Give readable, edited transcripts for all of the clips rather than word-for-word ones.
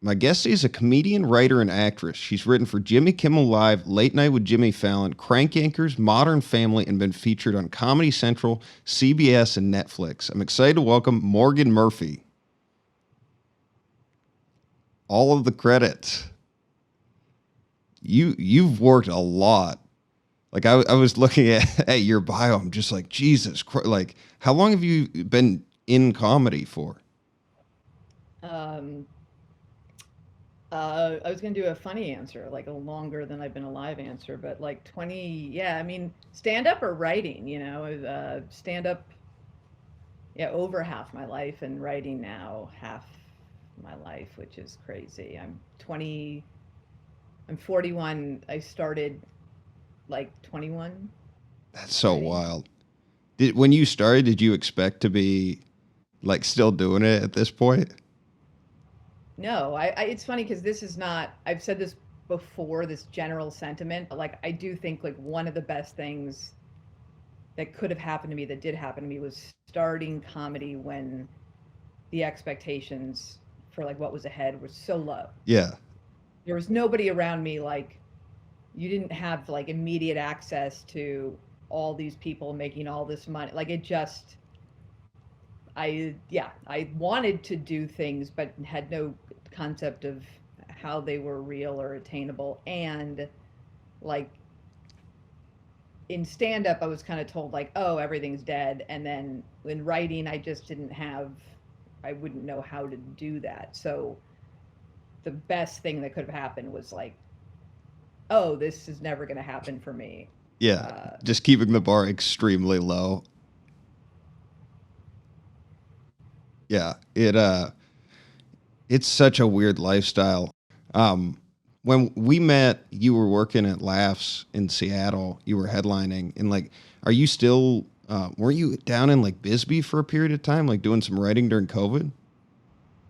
My guest is a comedian, writer, and actress. She's written for Jimmy Kimmel Live, Late Night with Jimmy Fallon, Crank Yankers, Modern Family, and been featured on Comedy Central, CBS, and Netflix. I'm excited to welcome Morgan Murphy. All of the credits. You've worked a lot. Like I was looking at your bio, I'm just like, Jesus Christ. Like, how long have you been in comedy for? Um, I was gonna do a funny answer, like a longer than I've been a live answer, but like 20, yeah, I mean, stand up or writing, stand up, yeah, over half my life, and writing now half my life, which is crazy. I'm 41. I started like 21 That's so writing. wild. When you started, did you expect to be like still doing it at this point? No, it's funny because this is not, I've said this before, this general sentiment, but like, I do think like one of the best things that could have happened to me that did happen to me was starting comedy when the expectations for like what was ahead were so low. Yeah. There was nobody around me, like you didn't have like immediate access to all these people making all this money. Like it just I wanted to do things but had no concept of how they were real or attainable. And like in stand up I was kind of told like, oh, everything's dead. And then in writing I just didn't have, I wouldn't know how to do that. So the best thing that could have happened was like, oh, this is never going to happen for me. Yeah. uh, Just keeping the bar extremely low. Yeah. It's such a weird lifestyle. Um when we met, you were working at Laughs in Seattle. You were headlining, and like, are you still weren't you down in like Bisbee for a period of time, like doing some writing during COVID?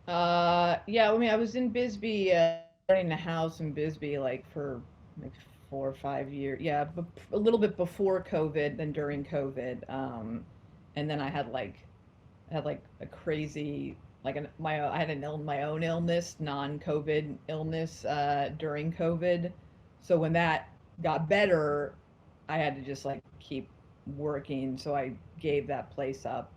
yeah, I mean, I was in Bisbee, running a house in Bisbee, like for like 4 or 5 years. Yeah, but a little bit before COVID, then during COVID. And then I had like a crazy, like I had my own illness, non-COVID illness, during COVID. So when that got better, I had to just like keep working. So I gave that place up.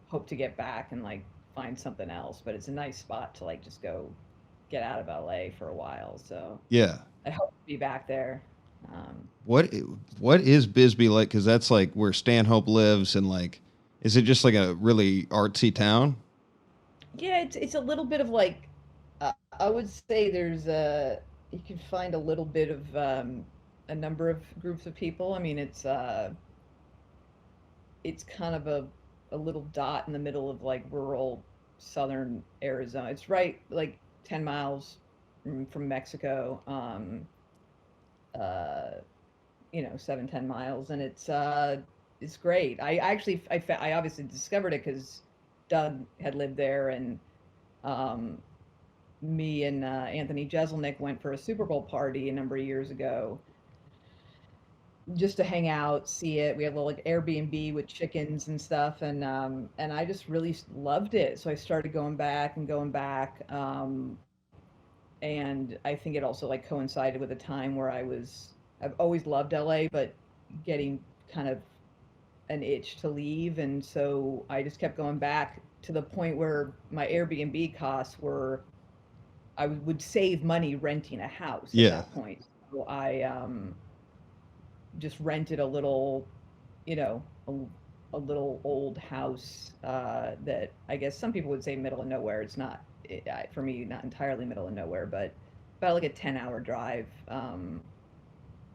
Hope to get back and like find something else. But it's a nice spot to like just go get out of LA for a while. So Yeah. I hope to be back there. Um, What what is Bisbee like? Because that's like where Stanhope lives, and like, is it just like a really artsy town? yeah, it's a little bit of like, I would say there's a, you can find a little bit of a number of groups of people. I mean, it's kind of a little dot in the middle of like rural southern Arizona. It's right like 10 miles from Mexico. Uh, 7-10 miles, and it's great. I actually I obviously discovered it because Doug had lived there, and um, me and Anthony Jeselnik went for a Super Bowl party a number of years ago just to hang out, see it. We had a little like Airbnb with chickens and stuff, and I just really loved it. So I started going back and going back, and I think it also like coincided with a time where I've always loved LA, but getting kind of an itch to leave, and so I just kept going back to the point where my Airbnb costs were, I would save money renting a house at Yeah. that point. So I just rented a little, you know, a little old house, that I guess some people would say middle of nowhere. It's not, for me, not entirely middle of nowhere, but about like a 10-hour drive.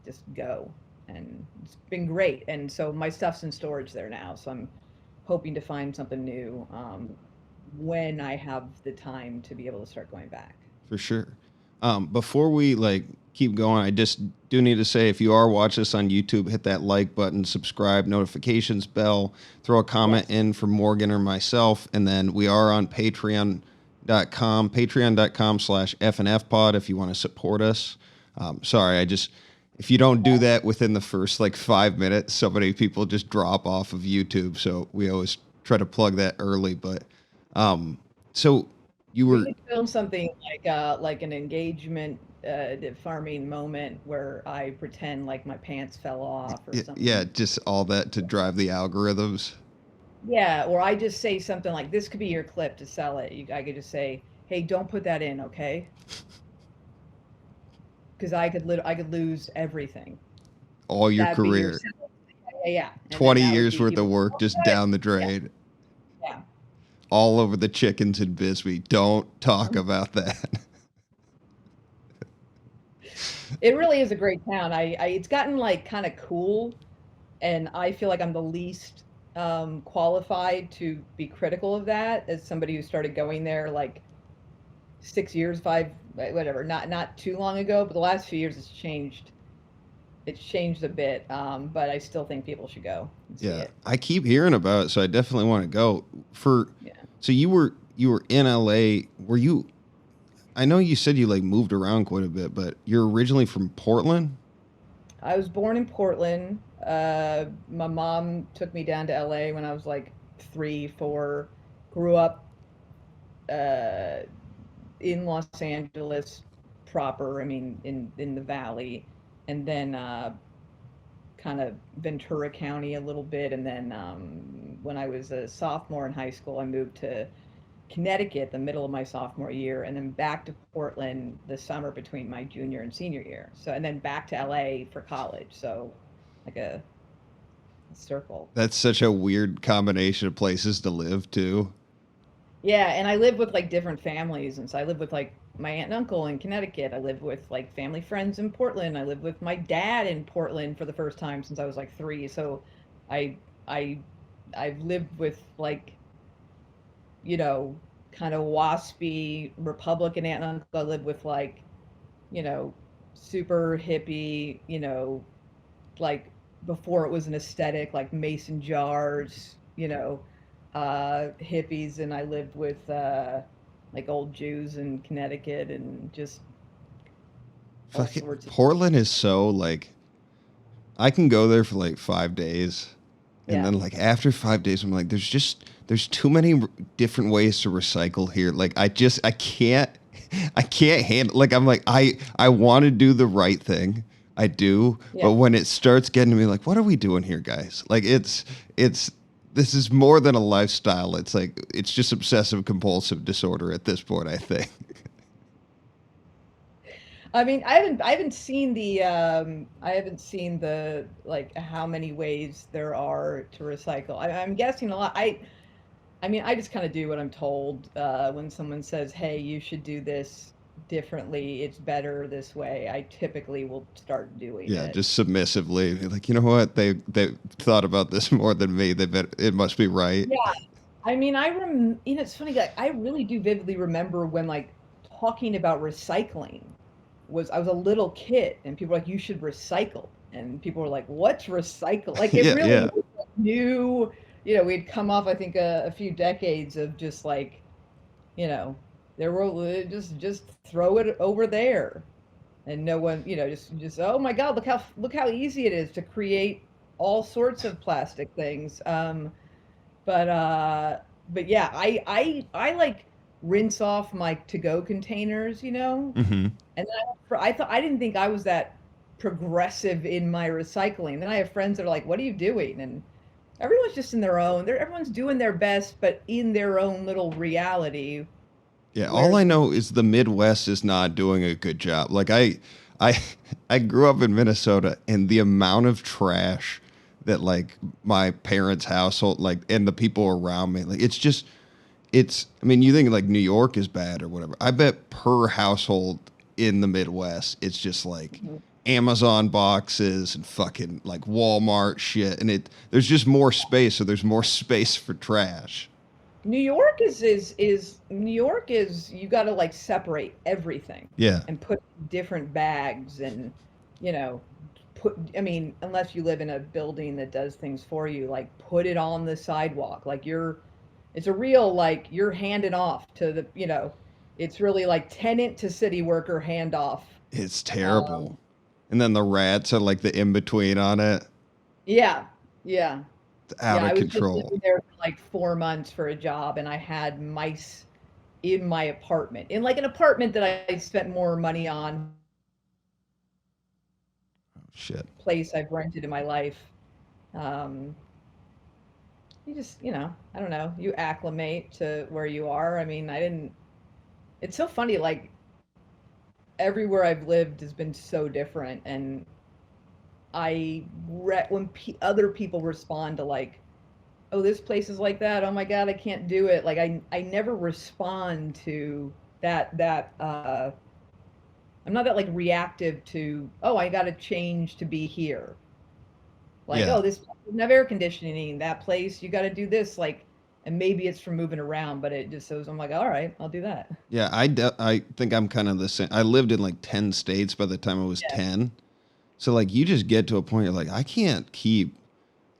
Just go. And it's been great. And so my stuff's in storage there now. So I'm hoping to find something new, when I have the time to be able to start going back. For sure. Before we like keep going, I just do need to say, if you are watching this on YouTube, hit that like button, subscribe, notifications bell, throw a comment Yes. in for Morgan or myself, and then we are on patreon.com/FNF pod if you want to support us. Sorry, I just, if you don't do that within the first like 5 minutes, so many people just drop off of YouTube. So we always try to plug that early. But so You We were could film something like an engagement farming moment where I pretend like my pants fell off or yeah, something. just all that to drive the algorithms. Yeah, or I just say something like, "This could be your clip to sell it." I could just say, "Hey, don't put that in, okay?" Because I could lose everything. All your That'd be your career, sell. Yeah, yeah, and then 20 that would years be worth people. of work Oh, just good. down the Yeah, drain, yeah. all over the chickens in Bisbee. Don't talk Mhm. about that. It really is a great town. It's gotten like kind of cool, and I feel like I'm the least qualified to be critical of that as somebody who started going there like 6 years, five, whatever, not too long ago. But the last few years, it's changed. It's changed a bit, but I still think people should go and see Yeah, it. I keep hearing about it, so I definitely want to go. For Yeah, so you were in LA. Were you? I know you said you like moved around quite a bit, but you're originally from Portland. I was born in Portland. My mom took me down to LA when I was like 3, 4. Grew up uh, in Los Angeles proper. I mean, in the Valley, and then kind of Ventura County a little bit, and then when I was a sophomore in high school, I moved to Connecticut the middle of my sophomore year, and then back to Portland the summer between my junior and senior year. So, and then back to LA for college. So, like a circle. That's such a weird combination of places to live too. Yeah, and I live with like different families, and so I live with like my aunt and uncle in Connecticut. I live with like family friends in Portland. I live with my dad in Portland for the first time since I was like 3. So, I I I've lived with like you know kind of waspy Republican aunt and uncle. I live with like you know super hippie. Like before it was an aesthetic, like mason jars. Hippies, and I lived with like old Jews in Connecticut and just all Fucking sorts of Portland is so like I can go there for like 5 days, and yeah. then like after 5 days, I'm like, there's too many different ways to recycle here. Like I can't I can't handle. Like I'm like I want to do the right thing. I do, Yeah. but when it starts getting to me, like, what are we doing here, guys? Like it's this is more than a lifestyle. It's like it's just obsessive compulsive disorder at this point. I think. I mean, I haven't seen I haven't seen the like how many ways there are to recycle. I'm guessing a lot. I mean, I just kind of do what I'm told. When someone says, "Hey, you should do this differently. It's better this way," I typically will start doing Yeah, it. just submissively, like you know what they thought about this more than me. They bet it must be right. Yeah, I mean, it's funny, like, I really do vividly remember when, like, talking about recycling I was a little kid, and people were like, "You should recycle," and people were like, "What's recycle?" Like, it Yeah, really yeah. was like new. We'd come off, I think, a few decades of just like, you know, there were just throw it over there, and no one, just oh my God, look how easy it is to create all sorts of plastic things. But but yeah, I like rinse off my to-go containers, Hmm. and then I didn't think I was that progressive in my recycling. Then I have friends that are like, "What are you doing?" And everyone's just in their own. Everyone's doing their best, but in their own little reality. Yeah, all I Whereas know is the Midwest is not doing a good job. Like I, I grew up in Minnesota, and the amount of trash that like my parents' household, like, and the people around me, like, it's just, it's. I mean, you think like New York is bad or whatever. I bet per household in the Midwest, it's just like Amazon boxes and fucking like Walmart shit, and there's just more space, so there's more space for trash. New York is New York is you got to like separate everything Yeah. and put in different bags and you know put I mean unless you live in a building that does things for you, like put it on the sidewalk, like it's a real like you're handing off to it's really like tenant to city worker handoff. It's um terrible. And then the rats are like the in between on it. yeah, yeah. It's out Yeah, of I was just control. living there for like 4 months for a job, and I had mice. in my apartment, in like an apartment that I spent more money on, Shit. place I've rented in my life. Um, you just, I don't know, you acclimate to where you are. I mean, I didn't, it's so funny, like everywhere I've lived has been so different. And when other people respond to like, oh, this place is like that. Oh my God, I can't do it. Like I never respond to that. I'm not that like reactive to, oh, I got to change to be here. Like, Yeah. oh, this doesn't have air conditioning, that place, you got to do this. Like, and maybe it's from moving around, but it just shows I'm like, all right, I'll do that. Yeah, I think I'm kind of the same. I lived in like 10 states by the time I was Yeah. 10. So like you just get to a point you're like I can't keep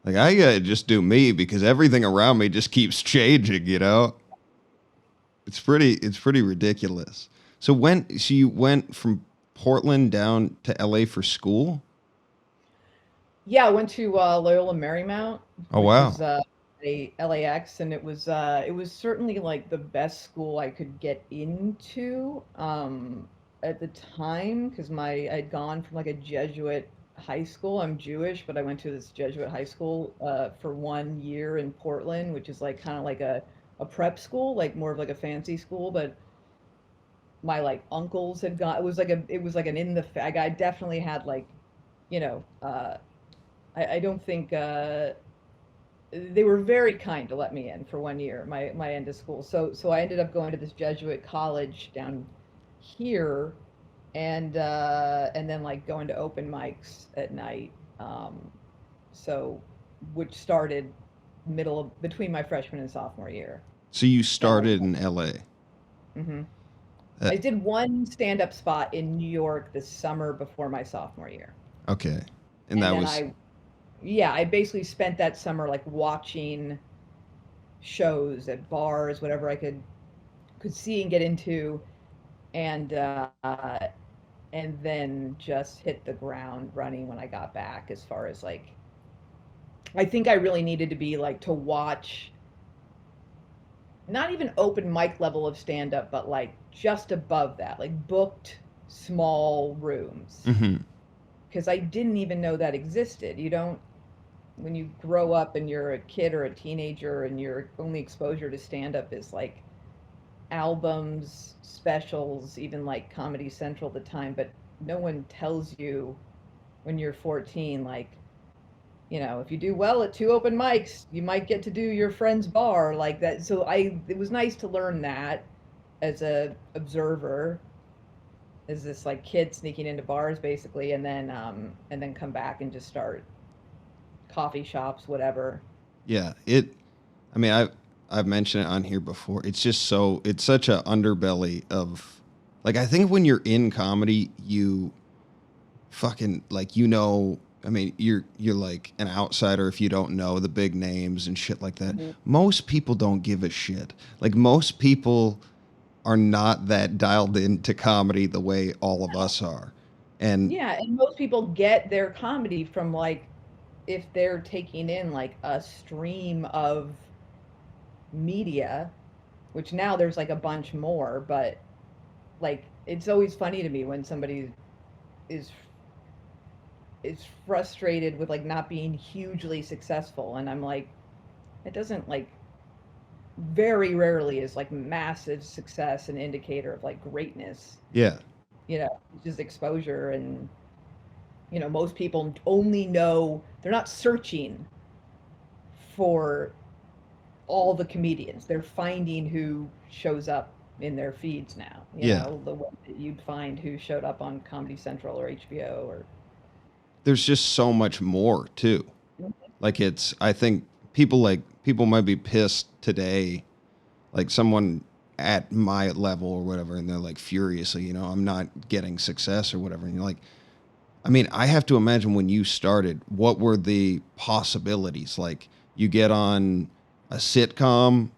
like I got to just do me because everything around me just keeps changing, you know? It's pretty ridiculous. So you went from Portland down to LA for school? Yeah, I went to Loyola Marymount, Oh which wow. is a LAX, and it was certainly like the best school I could get into at the time, because my I'd gone from like a Jesuit high school. I'm Jewish, but I went to this Jesuit high school for 1 year in Portland, which is like kind of like a prep school, like more of like a fancy school, but my like uncles had gone. It was like an in the I definitely had like, you know, I don't think they were very kind to let me in for 1 year, my end of school. So I ended up going to this Jesuit college down here, and then like going to open mics at night. Um, so which started middle of between my freshman and sophomore year. So you So started in LA. hmm Uh, I did one stand up spot in New York the summer before my sophomore year, okay. And and that then was I basically spent that summer like watching shows at bars, whatever I could see and get into, and and then just hit the ground running when I got back. As far as like, I think I really needed to be like to watch not even open mic level of stand up, but like just above that, like booked small rooms, mhm. because I didn't even know that existed. You don't When you grow up and you're a kid or a teenager and your only exposure to stand up is like albums, specials, even like Comedy Central at the time, but no one tells you when you're 14, like, if you do well at two open mics, you might get to do your friend's bar like that. So it was nice to learn that as a observer, as this like kid sneaking into bars basically, and then come back and just start coffee shops, whatever. Yeah, I mean I've mentioned it on here before. It's such a underbelly of like I think when you're in comedy, you fucking like I mean you're like an outsider if you don't know the big names and shit like that. Mhm. Most people don't give a shit. Like most people are not that dialed into comedy the way all of us are. And Yeah, and most people get their comedy from like, if they're taking in like a stream of media, which now there's like a bunch more, but like it's always funny to me when somebody is is frustrated with like not being hugely successful, and I'm like, it doesn't like, very rarely is like massive success an indicator of like greatness. yeah, It's just exposure. And most people only know, they're not searching for all the comedians. They're finding who shows up in their feeds now. yeah. The way that you'd find who showed up on Comedy Central or HBO or. There's just so much more too. Like I think people might be pissed today, like someone at my level or whatever, and they're like furiously, I'm not getting success or whatever. And you're like, I mean, I have to imagine when you started, what were the possibilities? Like you get on a sitcom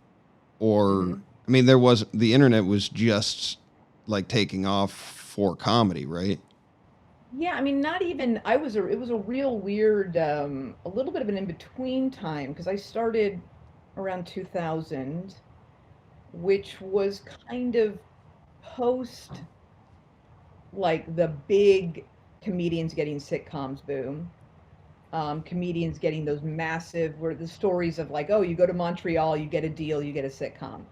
or Mhm. I mean, the internet was just like taking off for comedy, right? Yeah, I mean, not even. It was a real weird, a little bit of an in between time, because I started around 2000, which was kind of post like the big comedians getting sitcoms boom. Comedians getting those massive, where the stories of like, oh, you go to Montreal, you get a deal, you get a sitcom.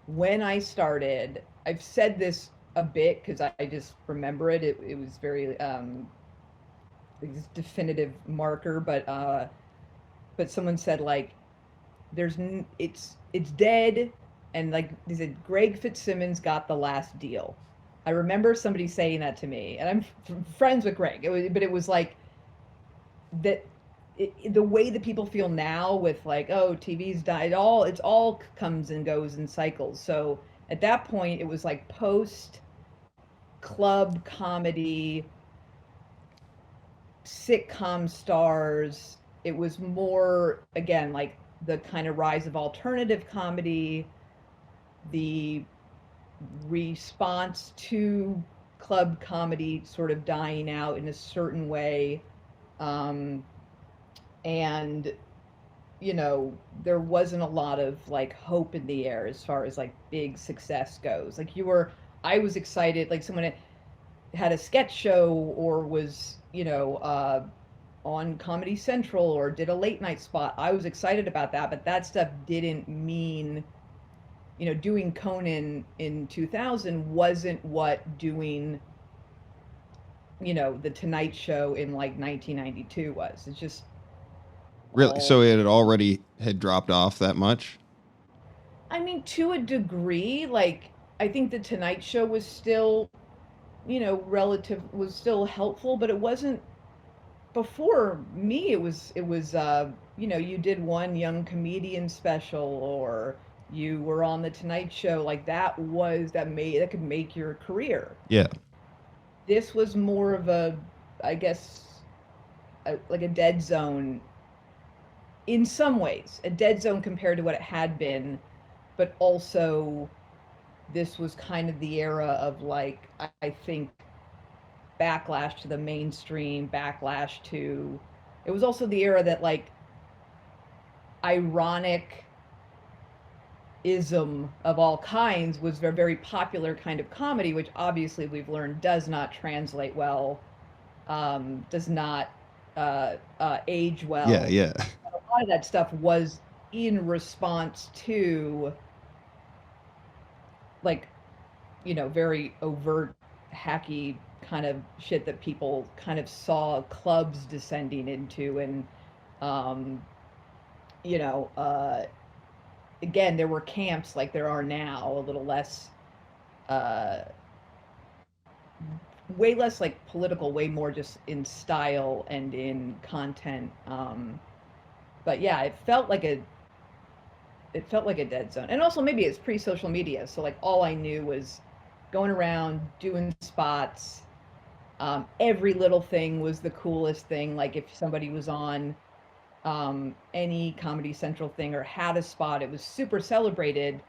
When I started, I've said this a bit because I just remember it. It was very definitive marker, but someone said like, it's dead, and like they said, Greg Fitzsimmons got the last deal. I remember somebody saying that to me, and I'm friends with Greg. But it was like that the way that people feel now with like, oh, TV's died, it's all comes and goes in cycles. So at that point it was like post club comedy sitcom stars. It was more again like the kind of rise of alternative comedy, the response to club comedy sort of dying out in a certain way. um, and there wasn't a lot of like hope in the air as far as like big success goes. Like I was excited, like someone had a sketch show or was, on Comedy Central or did a late night spot. I was excited about that, but that stuff didn't mean, doing Conan in 2000 wasn't what doing, the Tonight Show in like 1992 was. It's just Really? all, So it had already had dropped off that much? I mean, to a degree. Like, I think the Tonight Show was still, was still helpful, but it wasn't. Before me, you did one young comedian special, or you were on the Tonight Show. Like that could make your career. Yeah. This was more of a, I guess, like a dead zone in some ways, a dead zone compared to what it had been, but also this was kind of the era of like, I think, backlash to the mainstream, backlash to. It was also the era that like ironic ism of all kinds was a very popular kind of comedy, which obviously we've learned does not translate well, does not age Yeah, well. yeah. A lot of that stuff was in response to like, very overt, hacky kind of shit that people kind of saw clubs descending into. And, um, you know, uh, again, there were camps like there are now, a little less, uh, way less like political, way more just in style and in content. But yeah, it felt like a dead zone. And also maybe it's pre-social media, so like all I knew was going around doing spots. Every little thing was the coolest thing. Like if somebody was on any Comedy Central thing or had a spot, it was super celebrated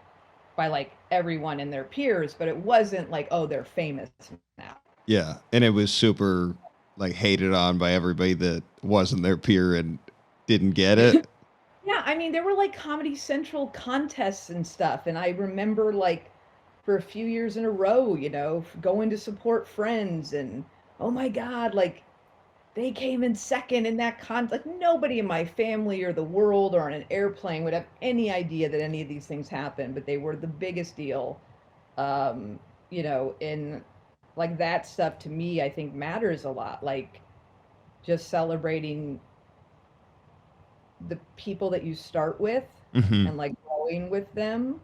by like everyone and their peers, but it wasn't like, oh, they're famous now. Yeah. And it was super like hated on by everybody that wasn't their peer and didn't get it. Yeah, I mean, there were like Comedy Central contests and stuff, and I remember like for a few years in a row, going to support friends, and oh my God, like they came in second in that Like nobody in my family or the world or on an airplane would have any idea that any of these things happened, but they were the biggest deal. In like that stuff to me, I think matters a lot. Like just celebrating the people that you start with Hmm. and like growing with them,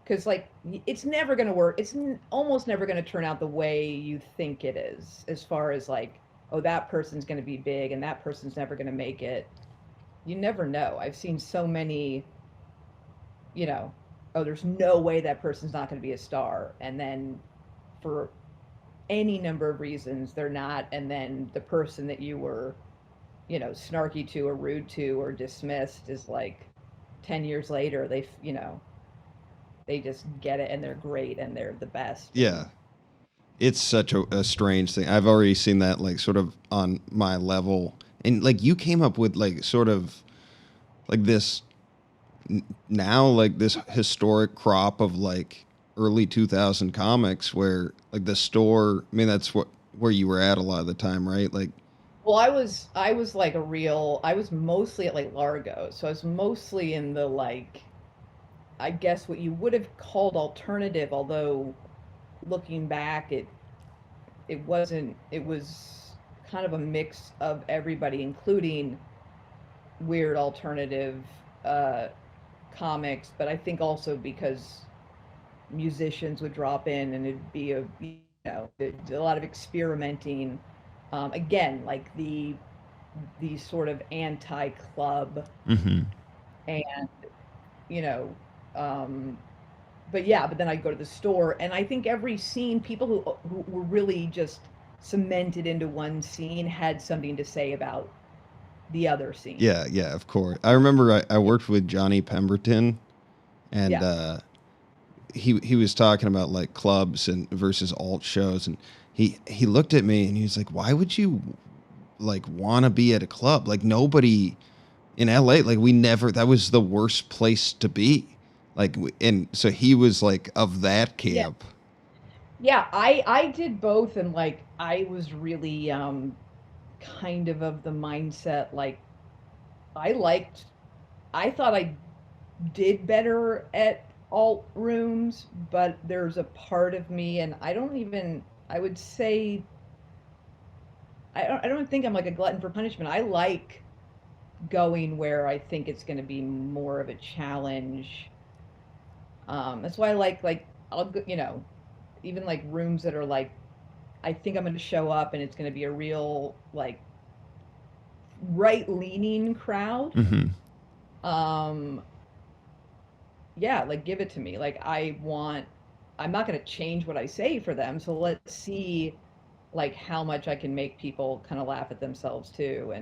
because like it's never going to work. It's almost never going to turn out the way you think it is, as far as like, oh, that person's going to be big and that person's never going to make it. You never know. I've seen so many, you know oh, there's no way that person's not going to be a star, and then for any number of reasons they're not, and then the person that you were, snarky to or rude to or dismissed is like 10 years later, they just get it and they're great and they're the best. And Yeah. It's such a strange thing. I've already seen that like sort of on my level. And like you came up with like sort of like this now like this historic crop of like early 2000 comics where like the store, I mean that's what where you were at a lot of the time, right? Like Well, I was like a real I was mostly at like Largo. So I was mostly in the like I guess what you would have called alternative, although looking back it wasn't it was kind of a mix of everybody, including weird alternative uh comics, but I think also because musicians would drop in and it'd be a lot of experimenting. Again, like the sort of anti-club mhm. and you know um but yeah, but then I go to the store and I think every scene, people who were really just cemented into one scene had something to say about the other scene. Yeah, yeah, of course. I remember I Yeah, worked with Johnny Pemberton and yeah, he was talking about like clubs and versus alt shows and he looked at me and he was like, "Why would you like want to be at a club? Like nobody in LA, like we never that was the worst place to be." Like and so he was like of that yeah, camp. yeah. I did both, and like I was really kind of the mindset like I liked I thought I did better at alt rooms, but there's a part of me, and I would say, I don't think I'm like a glutton for punishment. I like going where I think it's going to be more of a challenge. That's why I like, I'll go, even like rooms that are like, I think I'm going to show up and it's going to be a real, like, right leaning crowd. Hmm. Um, yeah, like give it to me. I'm not going to change what I say for them. So let's see like how much I can make people kind of laugh at themselves too.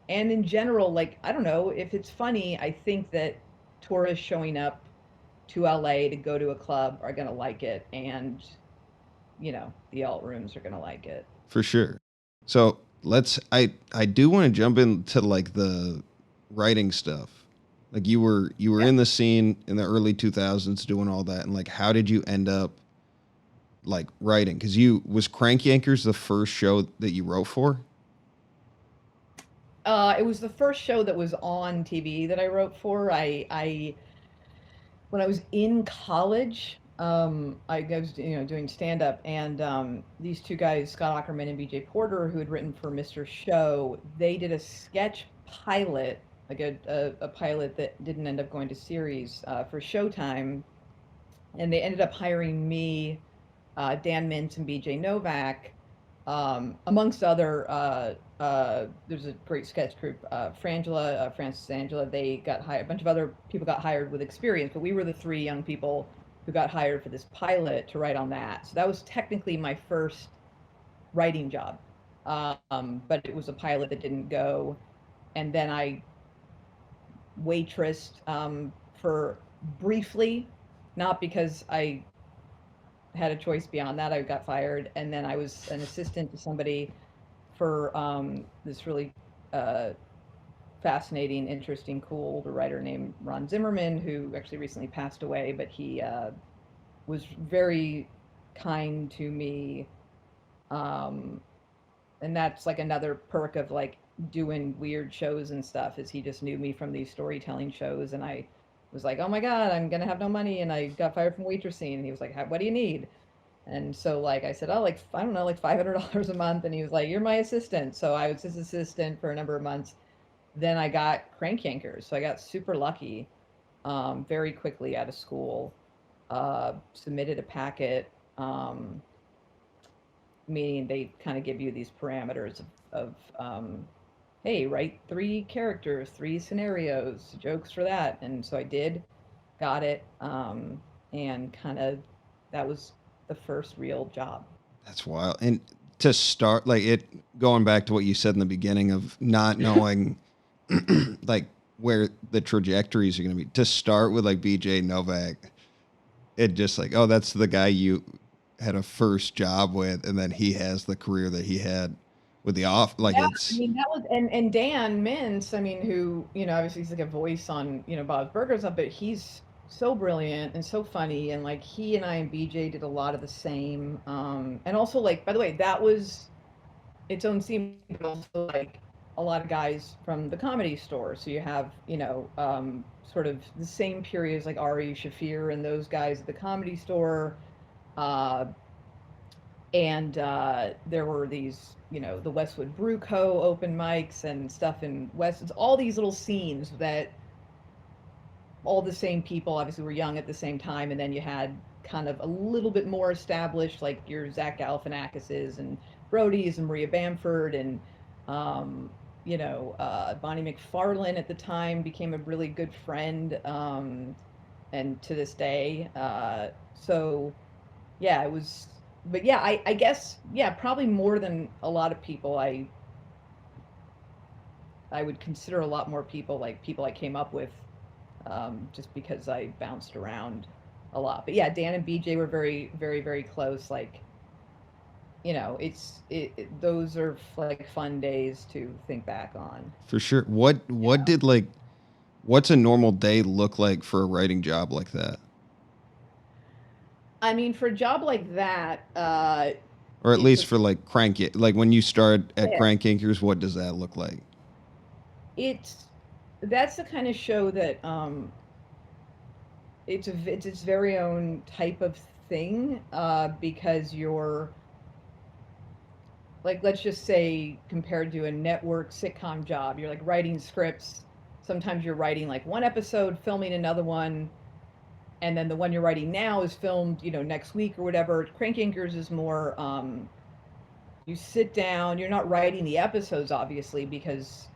And in general, like, I don't know if it's funny. I think that tourists showing up to LA to go to a club are going to like it. And, the alt rooms are going to like it. For sure. So let's I do want to jump into like the writing stuff. Like you were Yeah. in the scene in the early 2000s doing all that and like how did you end up like writing? Because you was Crank Yankers the first show that you wrote for? It was the first show that was on TV that I wrote for. When I was in college, I was doing stand up, and these two guys, Scott Ackerman and BJ Porter, who had written for Mr. Show, they did a sketch pilot, like a pilot that didn't end up going to series for Showtime, and they ended up hiring me, Dan Mintz, and BJ Novak, amongst other. There's a great sketch group, Frangela, Francis Angela. They got hired. A bunch of other people got hired with experience, but we were the three young people who got hired for this pilot to write on that. So that was technically my first writing job, but it was a pilot that didn't go. And then I waitressed for briefly, not because I had a choice beyond that. I got fired, and then I was an assistant to somebody for this really uh, fascinating, interesting, cool older writer named Ron Zimmerman, who actually recently passed away, but he was very kind to me. Um, and that's like another perk of like doing weird shows and stuff is he just knew me from these storytelling shows, and I was like, oh my god, I'm gonna have no money, and I got fired from waitressing, and he was like, what do you need? And so like I said, oh, like I don't know, like $500 a month, and he was like, you're my assistant. So I was his assistant for a number of months. Then I got Crank Yankers, so I got super lucky, very quickly out of school. Submitted a packet, meaning they kind of give you these parameters of hey, write 3 characters, 3 scenarios, jokes for that, and so I did, got it, and kind of that was the first real job. That's wild. And to start like it going back to what you said in the beginning of not knowing like where the trajectories are going to be to start with like BJ Novak, it just like, oh, that's the guy you had a first job with, and then he has the career that he had. with the off. Like Yeah, I it's mean, that was and Dan Mintz, I mean, who, obviously he's like a voice on, Bob's Burgers, but he's so brilliant and so funny, and like he and I and BJ did a lot of the same. And also, like, by the way, that was its own scene, but also like a lot of guys from the Comedy Store. So you have, sort of the same period as like Ari Shafir and those guys at the Comedy Store. Uh, and there were these, the Westwood Brew Co. open mics and stuff in West. It's all these little scenes that all the same people obviously were young at the same time, and then you had kind of a little bit more established, like your Zach Galifianakises and Brody's and Maria Bamford and Bonnie McFarlane at the time became a really good friend, and to this day. So yeah, it was, but yeah, I guess, yeah, probably more than a lot of people. I would consider a lot more people like people I came up with, just because I bounced around a lot. But yeah, Dan and BJ were very, very, very close. Like, those are like fun days to think back on. for sure. What did like what's a normal day look like for a writing job like that? I mean, for a job like that, Or at it's least a for like like when you start at fair. Crank Yankers, what does that look like? It's That's the kind of show that, it's its very own type of thing, because you're, like, let's just say, compared to a network sitcom job, you're like writing scripts. Sometimes you're writing like one episode, filming another one, and then the one you're writing now is filmed, next week or whatever. Crank Yankers is more, you sit down. You're not writing the episodes, obviously, because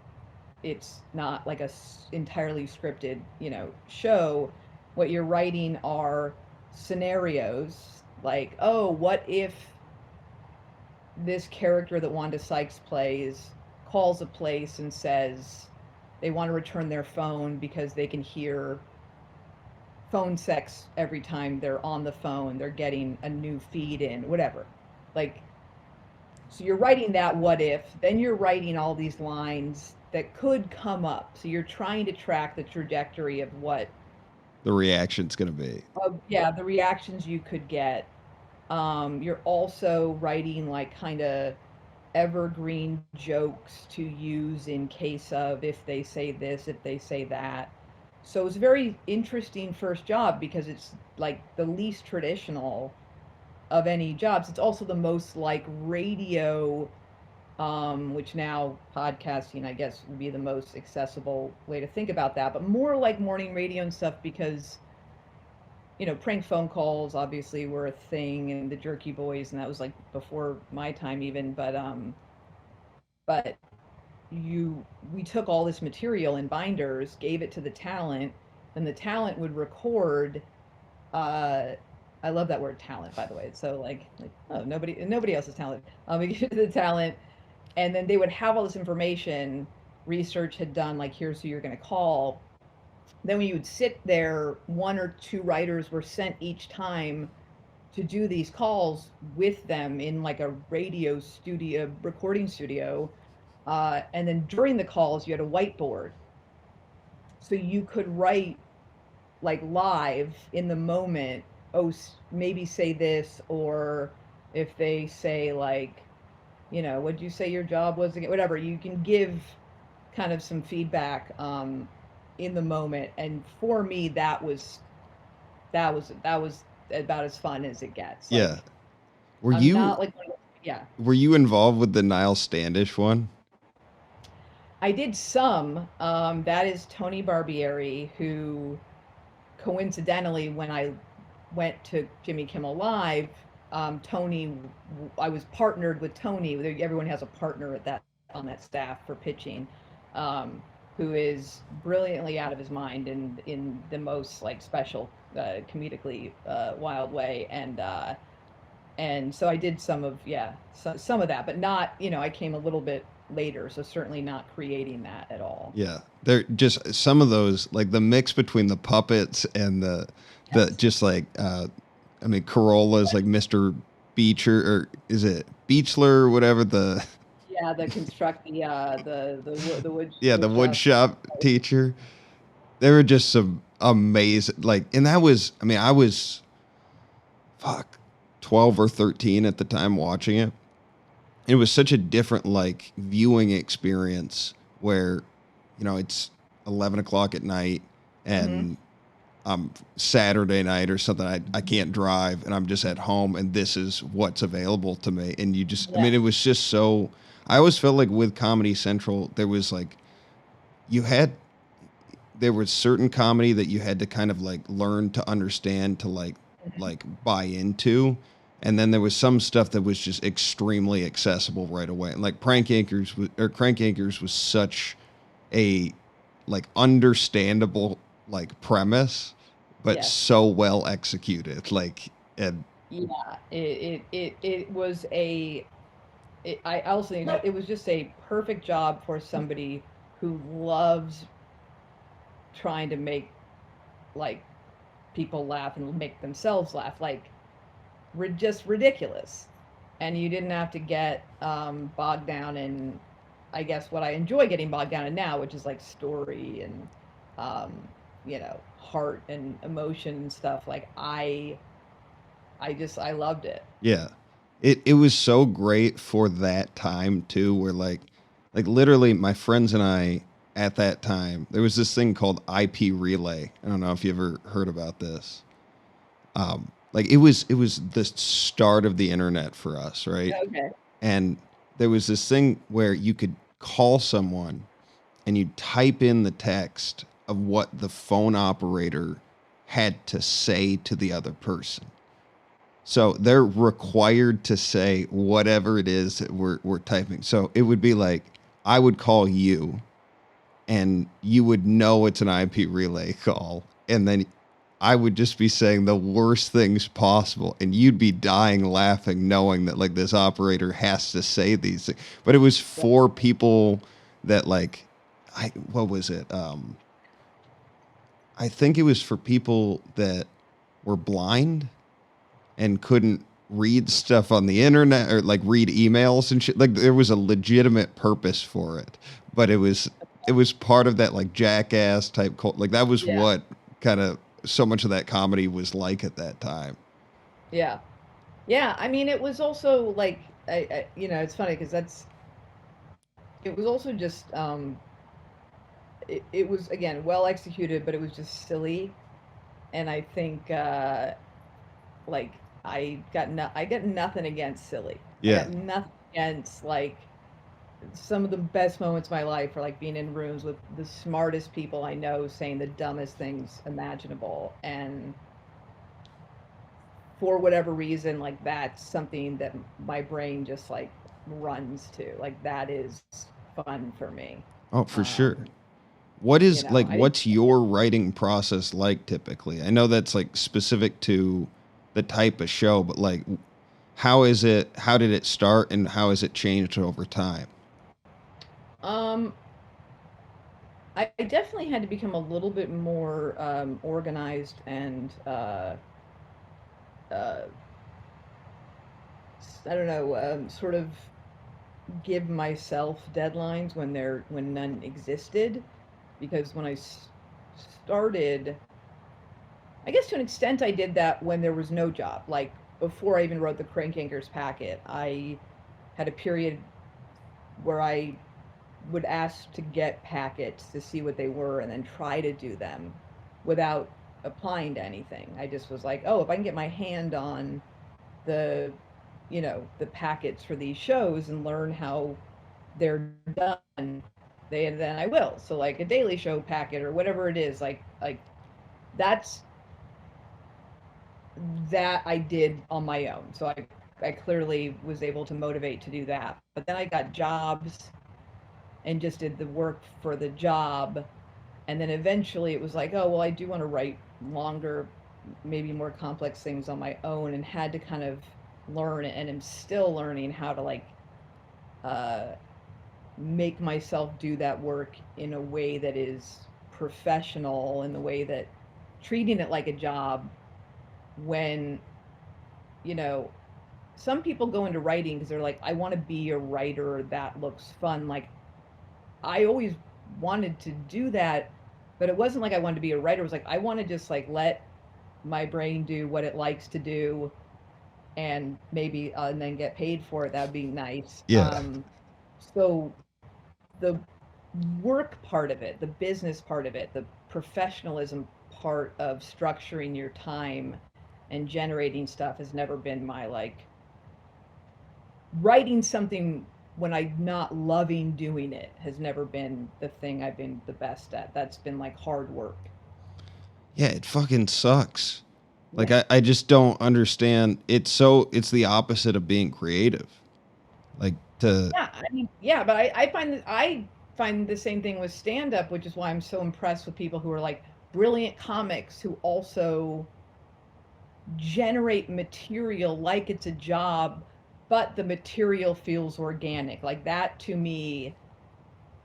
it's not like a entirely scripted, show. What you're writing are scenarios, like, oh, what if this character that Wanda Sykes plays calls a place and says they want to return their phone because they can hear phone sex every time they're on the phone. They're getting a new feed in, whatever. Like, so you're writing that what if, then you're writing all these lines that could come up. So you're trying to track the trajectory of what, The reaction's gonna be. yeah, the reactions you could get. You're also writing like kind of evergreen jokes to use in case of if they say this, if they say that. So it's a very interesting first job because it's like the least traditional of any jobs. It's also the most like radio, which now podcasting, I guess, would be the most accessible way to think about that, but more like morning radio and stuff because, prank phone calls obviously were a thing, and the Jerky Boys, and that was like before my time even. But you we took all this material in binders, gave it to the talent, and the talent would record. Uh, I love that word talent, by the way. It's so like, oh, nobody else is talent. We give it to the talent, and then they would have all this information. Research had done, like, here's who you're going to call. Then when you would sit there, one or two writers were sent each time to do these calls with them in like a radio studio, recording studio. And then during the calls, you had a whiteboard. So you could write like live in the moment, oh, maybe say this, or if they say, like, what'd you say your job was again? Whatever, you can give kind of some feedback, in the moment. And for me, that was about as fun as it gets. Yeah. Like, Were I'm you not like, yeah, were you involved with the Niall Standish one? I did some. That is Tony Barbieri, who coincidentally, when I went to Jimmy Kimmel Live, Tony, I was partnered with Tony. Everyone has a partner at that on that staff for pitching, who is brilliantly out of his mind and in the most like special, comedically, wild way. And so I did some of, yeah, some of that, but not, I came a little bit later, so certainly not creating that at all. Yeah. They're just some of those like the mix between the puppets and the Yes. just like I mean Corolla's like Mr. Beecher or is it Beechler or whatever the Yeah, the construct the Yeah, the wood wood shop. shop teacher. There were just some amazing, like, and that was, I mean, I was, fuck, 12 or 13 at the time watching it. It was such a different, like, viewing experience where, it's 11 o'clock at night Mhm. and Saturday night or something. I can't drive and I'm just at home and this is what's available to me. And you just, I Yeah. mean, it was just so, I always felt like with Comedy Central, there was like, you had there was certain comedy that you had to kind of like learn to understand to Mhm. like buy into, and then there was some stuff that was just extremely accessible right away. And like Crank Yankers was such a like understandable like premise, but Yes. so well executed. Like and Yeah. It was I also think it was just a perfect job for somebody who loves trying to make like people laugh and make themselves laugh. Like just ridiculous. And you didn't have to get bogged down in, I guess, what I enjoy getting bogged down in now, which is like story and, um, heart and emotion and stuff. Like I loved it. yeah, it was so great for that time too, where like literally my friends and I at that time there was this thing called IP relay. I don't know if you ever heard about this. Like it was the start of the internet for us, right? Okay. And there was this thing where you could call someone and you type in the text of what the phone operator had to say to the other person. So they're required to say whatever it is that we're typing. So it would be like I would call you and you would know it's an IP relay call. And then I would just be saying the worst things possible. And you'd be dying laughing knowing that like this operator has to say these things. But it was for people that like, what was it? I think it was for people that were blind and couldn't read stuff on the internet or like read emails and shit. Like there was a legitimate purpose for it, but it was part of that like jackass type cult. Like that was Yeah. what kind of so much of that comedy was like at that time. Yeah. Yeah. I mean, it was also like, it's funny because it was also just, it was again well executed, but it was just silly. And I think, like I got nothing against silly. I Yeah. got nothing against like some of the best moments of my life are like being in rooms with the smartest people I know saying the dumbest things imaginable. And for whatever reason, like that's something that my brain just like runs to. Like that is fun for me. Oh, for sure. Um, I didn't. What's your writing process like typically? I know that's like specific to the type of show, but like how did it start and how has it changed over time? Um, I definitely had to become a little bit more organized and uh, I don't know, sort of give myself deadlines when none existed, because when started, I guess to an extent I did that when there was no job. Like before I even wrote the Crank Yankers packet, I had a period where I would ask to get packets to see what they were and then try to do them without applying to anything. I just was like, oh, if I can get my hand on the the packets for these shows and learn how they're done, then I will. So like a Daily Show packet or whatever it is, like that's that I did on my own. So I clearly was able to motivate to do that. But then I got jobs and just did the work for the job. And then eventually it was like, oh, well, I do want to write longer, maybe more complex things on my own, and had to kind of learn and am still learning how to like uh, make myself do that work in a way that is professional, in the way that treating it like a job when, you know, some people go into writing because they're like, I want to be a writer. That looks fun. Like, I always wanted to do that, but it wasn't like I wanted to be a writer. It was like, I want to just like let my brain do what it likes to do and maybe and then get paid for it. That would be nice. Yeah. So the work part of it, the business part of it, the professionalism part of structuring your time and generating stuff has never been my like writing something when I'm not loving doing it has never been the thing I've been the best at. That's been like hard work. Yeah, it fucking sucks. Like Yeah. I just don't understand. It's the opposite of being creative. Like to Yeah, I mean, yeah, but I find the same thing with stand up, which is why I'm so impressed with people who are like brilliant comics who also generate material like it's a job, but the material feels organic. Like that to me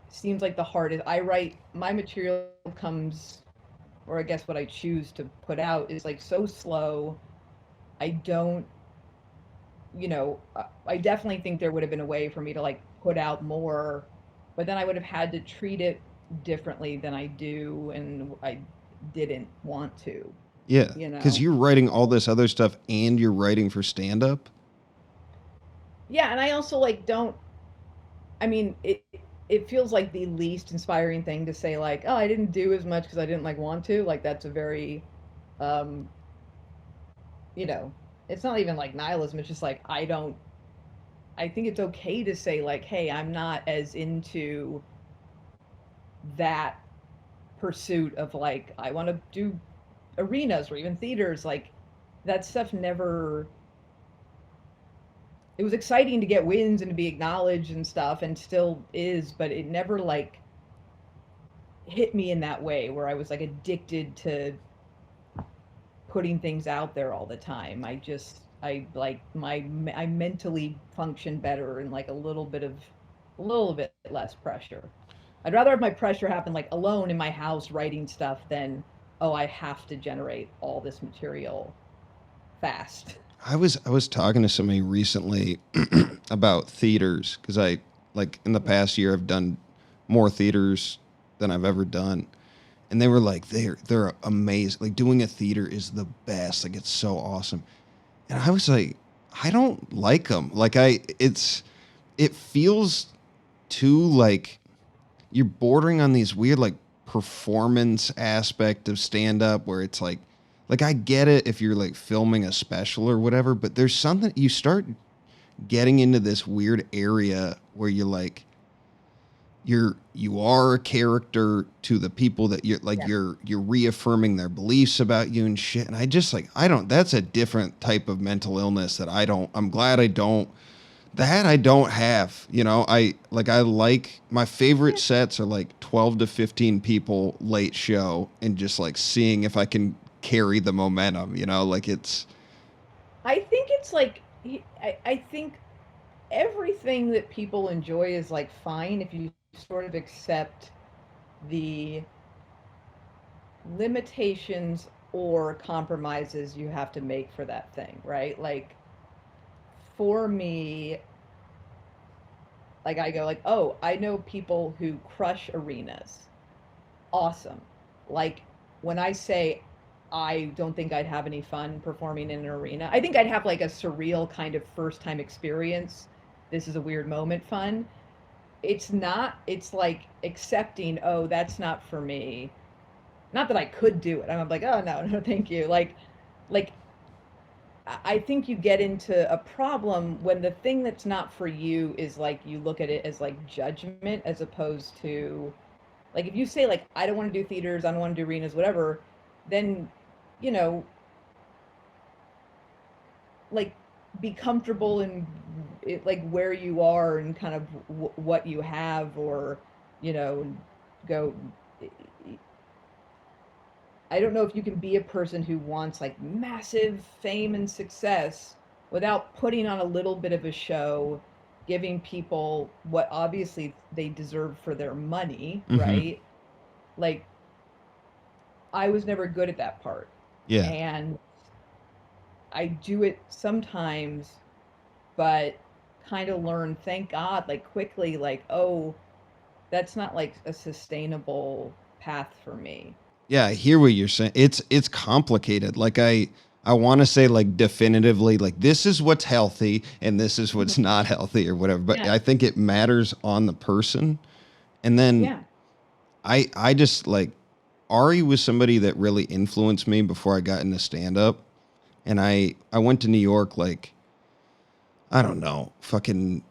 seems like the hardest. I write my material comes, or I guess what I choose to put out is like so slow. I don't, I definitely think there would have been a way for me to like put out more, but then I would have had to treat it differently than I do, and I didn't want to, yeah, you because know? you're writing all this other stuff and you're writing for stand up. Yeah, and I also like don't I mean, it feels like the least inspiring thing to say like, "Oh, I didn't do as much because I didn't like want to." Like that's a very um, you know, it's not even like nihilism, it's just like I think it's okay to say like, "Hey, I'm not as into that pursuit of like I want to do arenas or even theaters." Like that stuff never it was exciting to get wins and to be acknowledged and stuff and still is, but it never like hit me in that way where I was like addicted to putting things out there all the time. I like I mentally function better in like a little bit less pressure. I'd rather have my pressure happen like alone in my house writing stuff than oh I have to generate all this material fast. I was talking to somebody recently about theaters because I like in the Yeah. past year I've done more theaters than I've ever done, and they were like they're amazing. Like doing a theater is the best. Like it's so awesome, and I was like I don't like them. Like it feels too like you're bordering on these weird like performance aspect of stand up where it's like I get it if you're like filming a special or whatever, but there's something you start getting into this weird area where you are a character to the people that you're like Yeah. you're reaffirming their beliefs about you and shit. And I just like I don't that's a different type of mental illness that I'm glad I don't that I don't have. You know, I like my favorite Yeah. sets are like 12 to 15 people late show and just like seeing if I can carry the momentum, you know, like it's I think it's like I think everything that people enjoy is like fine if you sort of accept the limitations or compromises you have to make for that thing, right? Like for me, like I go like, "Oh, I know people who crush arenas." Awesome. Like when I say I don't think I'd have any fun performing in an arena. I think I'd have like a surreal kind of first time experience. This is a weird moment fun. It's not, it's like accepting, oh, that's not for me. Not that I could do it. I'm like, oh no, no, thank you. Like I think you get into a problem when the thing that's not for you is like you look at it as like judgment as opposed to like if you say like I don't want to do theaters, I don't want to do arenas, whatever, then you know like be comfortable in it, like where you are and kind of what you have or you know go I don't know if you can be a person who wants like massive fame and success without putting on a little bit of a show, giving people what obviously they deserve for their money, mm-hmm. right? Like I was never good at that part. Yeah. And I do it sometimes but kind of learned, thank God, like quickly, like, oh, that's not like a sustainable path for me. Yeah, I hear what you're saying. It's complicated. Like I want to say like definitively like this is what's healthy and this is what's not healthy or whatever, but Yeah. I think it matters on the person. And then Yeah. I just like Ari was somebody that really influenced me before I got into stand up. And I went to New York like I don't know, fucking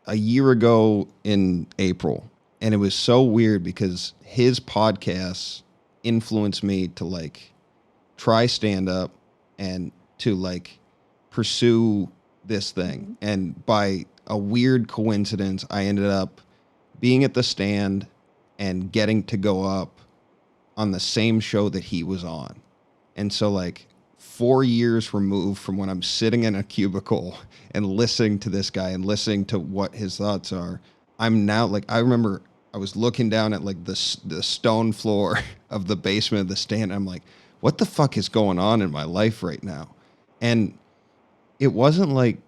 a year ago in April. And it was so weird because his podcasts influenced me to like try stand up and to like pursue this thing. Hmm. And by a weird coincidence, I ended up being at the stand and getting to go up on the same show that he was on. And so, like, 4 years removed from when I'm sitting in a cubicle and listening to this guy and listening to what his thoughts are, I'm now like, I remember I was looking down at like the stone floor of the basement of the stand. And I'm like, what the fuck is going on in my life right now? And it wasn't like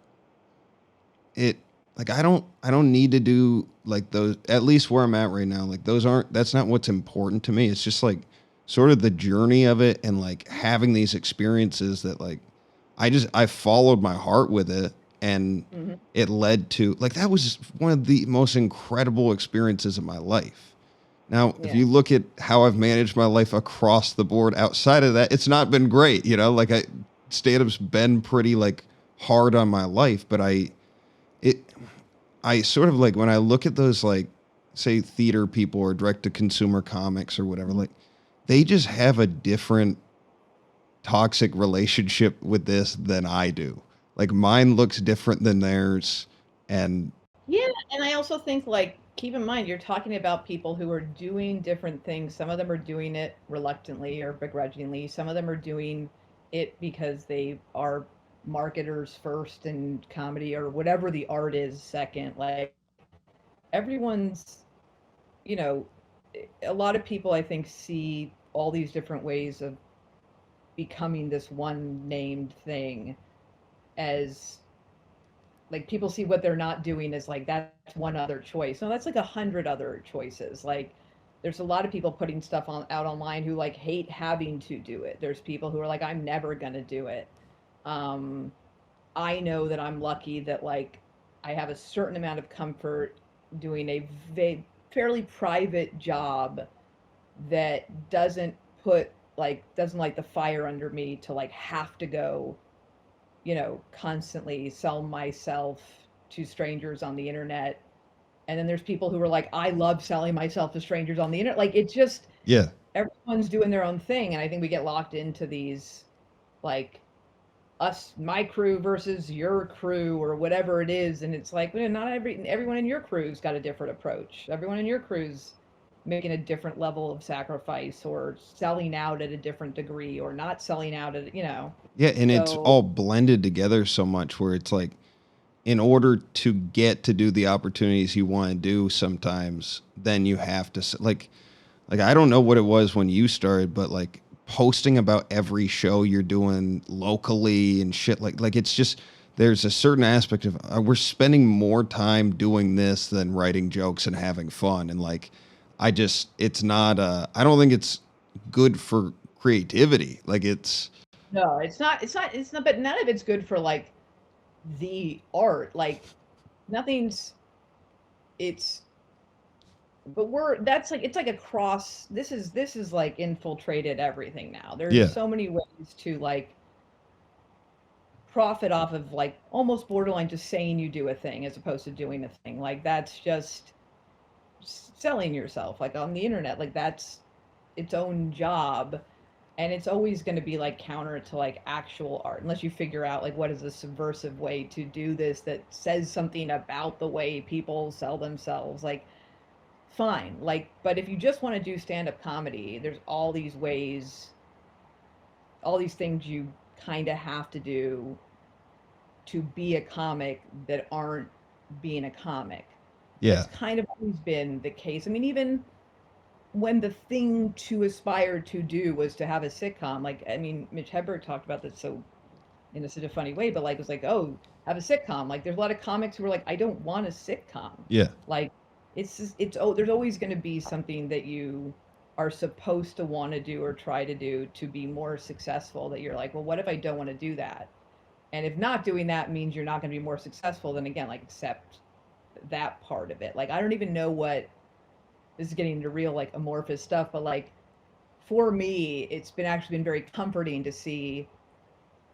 it like I don't need to do like those at least where I'm at right now. Like those aren't that's not what's important to me. It's just like sort of the journey of it and like having these experiences that like I followed my heart with it and Hmm. it led to like that was one of the most incredible experiences of my life. Now, if Yeah. you look at how I've managed my life across the board outside of that, it's not been great, you know? Like I stand-up's been pretty like hard on my life, but it I sort of like when I look at those like say theater people or direct to consumer comics or whatever, Mhm. like they just have a different toxic relationship with this than I do. Like mine looks different than theirs and Yeah, and I also think, like, keep in mind, you're talking about people who are doing different things. Some of them are doing it reluctantly or begrudgingly. Some of them are doing it because they are marketers first and comedy or whatever the art is second. Like, everyone's, you know, a lot of people, I think, see all these different ways of becoming this one named thing as like people see what they're not doing as like that's one other choice. No, that's like 100 other choices. Like there's a lot of people putting stuff on out online who like hate having to do it. There's people who are like, I'm never gonna do it. Um, I know that I'm lucky that like I have a certain amount of comfort doing a fairly private job that doesn't like the fire under me to like have to go, constantly sell myself to strangers on the internet. And then there's people who are like, I love selling myself to strangers on the internet. Like it's just yeah. everyone's doing their own thing. And I think we get locked into these like my crew versus your crew or whatever it is. And it's like, well, not everyone in your crew's got a different approach. Everyone in your crew's making a different level of sacrifice or selling out at a different degree or not selling out Yeah, and it's so all blended together so much where it's like in order to get to do the opportunities you want to do sometimes then you have to like I don't know what it was when you started but like posting about every show you're doing locally and shit like it's just there's a certain aspect of we're spending more time doing this than writing jokes and having fun and like I just it's not I don't think it's good for creativity like it's no, it's not, but none of it's good for like the art. Like nothing's it's but we're that's like it's like a cross. This is like infiltrated everything now. There's yeah so many ways to like profit off of like almost borderline just saying you do a thing as opposed to doing a thing. Like that's just selling yourself like on the internet. Like that's its own job, and it's always going to be like counter to like actual art unless you figure out like what is a subversive way to do this that says something about the way people sell themselves. Like fine, like, but if you just want to do stand-up comedy, there's all these ways, all these things you kind of have to do to be a comic that aren't being a comic. yeah That's kind of always been the case. I mean, even when the thing to aspire to do was to have a sitcom, like, I mean, Mitch Hedberg talked about this so in such a funny way, but like it was like, oh, have a sitcom. Like there's a lot of comics who are like, I don't want a sitcom. Yeah. Like it's just, it's oh, there's always going to be something that you are supposed to want to do or try to do to be more successful that you're like, well, what if I don't want to do that? And if not doing that means you're not going to be more successful, then again, like accept that part of it. Like I don't even know what, this is getting into real like amorphous stuff, but like for me, it's been actually been very comforting to see,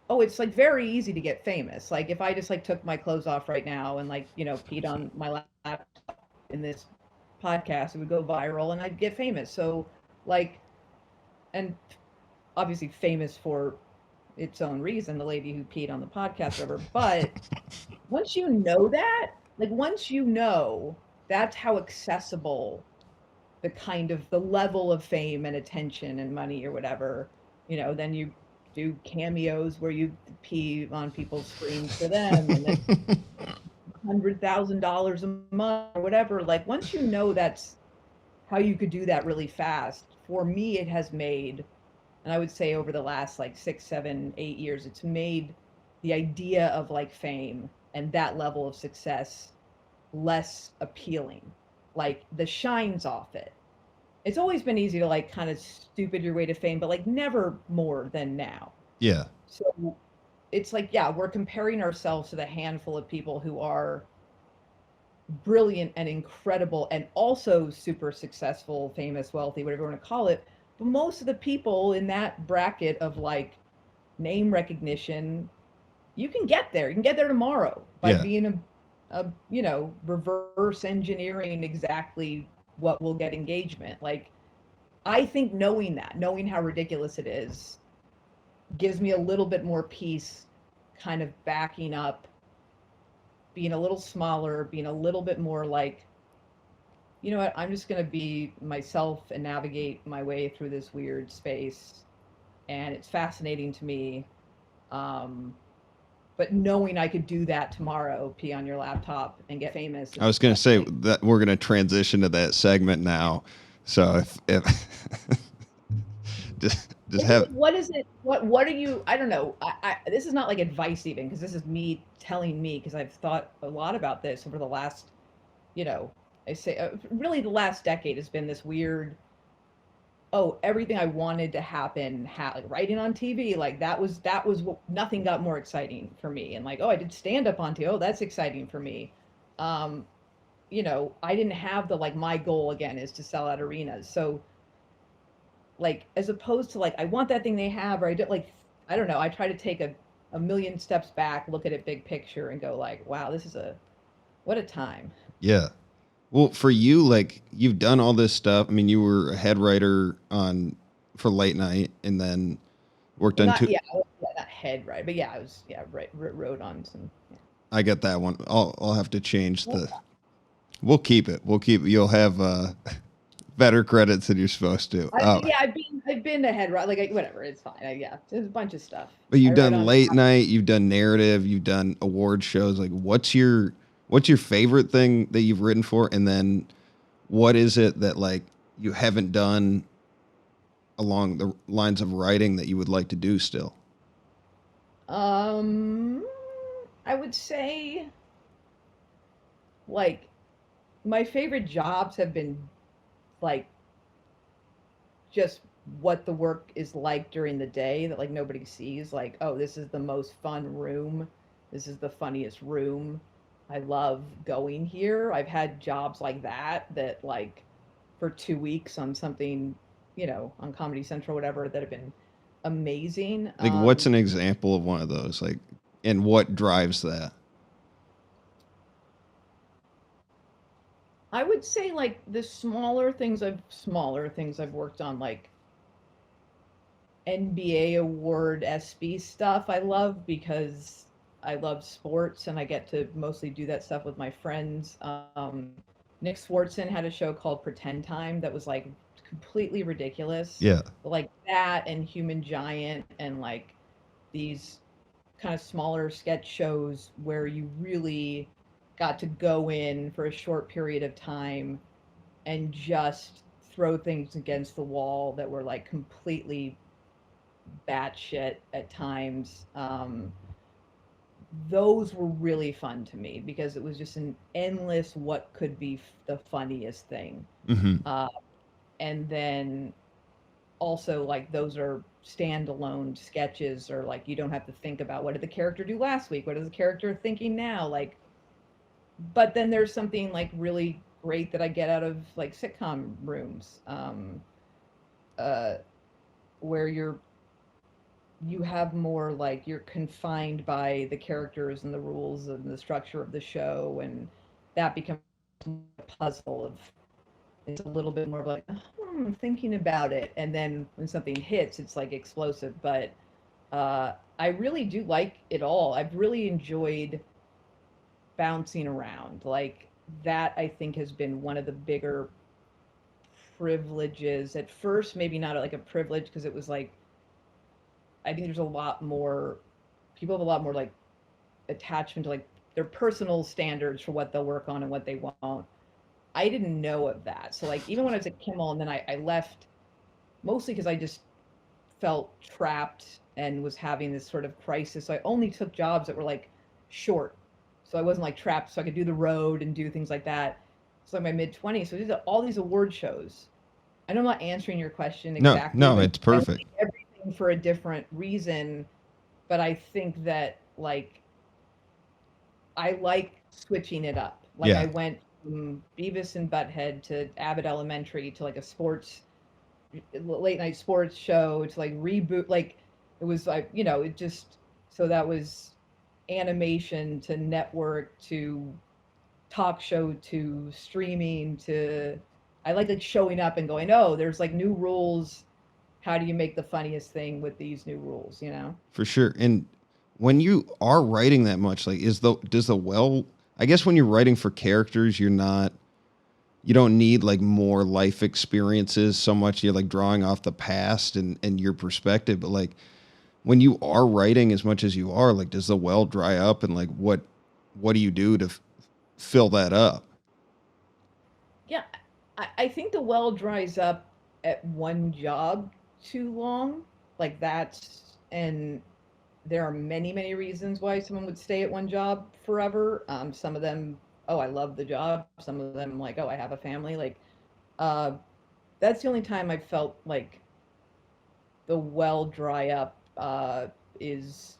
oh, it's like very easy to get famous. Like if I just like took my clothes off right now and like, you know, peed on my laptop in this podcast, it would go viral and I'd get famous. So like, and obviously famous for its own reason, the lady who peed on the podcast or whatever. But once you know that, like once you know that's how accessible the kind of the level of fame and attention and money or whatever, you know, then you do cameos where you pee on people's screens for them and then $100,000 a month or whatever. Like once you know that's how you could do that really fast, for me it has made, and I would say over the last like 6, 7, 8 years, it's made the idea of like fame and that level of success less appealing. Like the shine's off it. It's always been easy to like kind of stupid your way to fame, but like never more than now. Yeah. So it's like, yeah, we're comparing ourselves to the handful of people who are brilliant and incredible and also super successful, famous, wealthy, whatever you want to call it. But most of the people in that bracket of like name recognition, you can get there. You can get there tomorrow by Yeah. being a you know, reverse engineering exactly what will get engagement. Like I think knowing that, knowing how ridiculous it is, gives me a little bit more peace, kind of backing up, being a little smaller, being a little bit more like, you know what, I'm just going to be myself and navigate my way through this weird space. And it's fascinating to me. Um, but knowing I could do that tomorrow, pee on your laptop and get famous I is was going to say like, that we're going to transition to that segment now. So if just have what is it? What are you? I don't know. This is not like advice even because this is me telling me because I've thought a lot about this over the last, you know, I say really the last decade has been this weird. Oh, everything I wanted to happen, like writing on TV, like that was what, nothing got more exciting for me. And like, oh, I did stand up on TV. Oh, that's exciting for me. Um, you know, I didn't have the like my goal again is to sell out arenas. So like as opposed to like I want that thing they have or I don't like I don't know, I try to take a million steps back, look at it big picture and go like, wow, this is a what a time. yeah. Well, for you, like you've done all this stuff. I mean, you were a head writer on for late night, and then worked Well, on not two. yeah, not head right, but yeah, I was yeah, right, wrote on some yeah. I get that one. I'll have to change the. We'll keep it. We'll keep. You'll have better credits than you're supposed to. Yeah, I've been a head right like whatever, it's fine. Yeah, there's a bunch of stuff. But I you've write done on late night, you've done narrative, you've done award shows. Like, what's your favorite thing that you've written for, and then what is it that like you haven't done along the lines of writing that you would like to do still? um I would say like my favorite jobs have been like just what the work is like during the day that like nobody sees, like oh this is the most fun room, this is the funniest room, I love going here. I've had jobs like that like for 2 weeks on something, you know, on Comedy Central whatever, that have been amazing. Like, what's an example of one of those? Like, and what drives that? I would say like the smaller things I've worked on, like NBA award SB stuff I love because I love sports and I get to mostly do that stuff with my friends. Nick Swartzen had a show called Pretend Time that was like completely ridiculous. Yeah. But like that and Human Giant and like these kind of smaller sketch shows where you really got to go in for a short period of time and just throw things against the wall that were like completely batshit at times. those were really fun to me because it was just an endless what could be the funniest thing. Hmm. Uh, and then also like those are standalone sketches, or like you don't have to think about what did the character do last week, what is the character thinking now, like. But then there's something like really great that I get out of like sitcom rooms, uh, where you have more like you're confined by the characters and the rules and the structure of the show, and that becomes a puzzle of, it's a little bit more of like, I'm thinking about it, and then when something hits it's like explosive. But I really do like it all. I've really enjoyed bouncing around like that. I think has been one of the bigger privileges at first, maybe not like a privilege because it was like, I think there's a lot more people have a lot more like attachment to like their personal standards for what they'll work on and what they won't. I didn't know of that. So like even when I was at Kimmel and then I left mostly because I just felt trapped and was having this sort of crisis. So I only took jobs that were like short. So I wasn't like trapped, so I could do the road and do things like that. So in my mid 20s, so I did all these award shows. I know I'm not answering your question No, exactly. no, Like it's I perfect. like everything for a different reason, but I think that like I like switching it up. Like I Yeah, went from Beavis and Butthead to Abbott Elementary to like a sports late night sports show to like reboot. Like it was like, it just, so that was animation to network to talk show to streaming to, I like showing up and going, oh, there's like new rules. How do you make the funniest thing with these new rules? for sure. And when you are writing that much, like, does the well? I guess when you're writing for characters, you don't need like more life experiences so much. You're like drawing off the past and your perspective. But like when you are writing as much as you are, like, does the well dry up? And like, what do you do to fill that up? Yeah, I think the well dries up at one job too long. Like that's, and there are many, many reasons why someone would stay at one job forever. Some of them, oh, I love the job. Some of them, like, oh, I have a family. Like, uh, that's the only time I felt like the well dry up is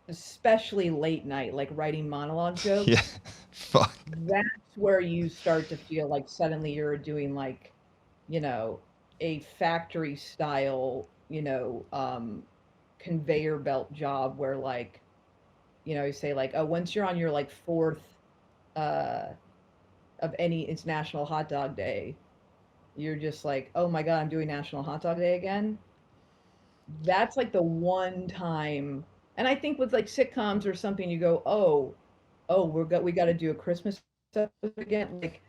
especially late night, like writing monologue Yeah, jokes. fuck. That's where you start to feel like suddenly you're doing like, you know, a factory style, conveyor belt job where like, you say like, oh, once you're on your like fourth uh of any international hot dog day, you're just like, oh my God, I'm doing National Hot Dog Day again. That's like the one time. And I think with like sitcoms or something, you go, oh, we got to do a Christmas episode again. Like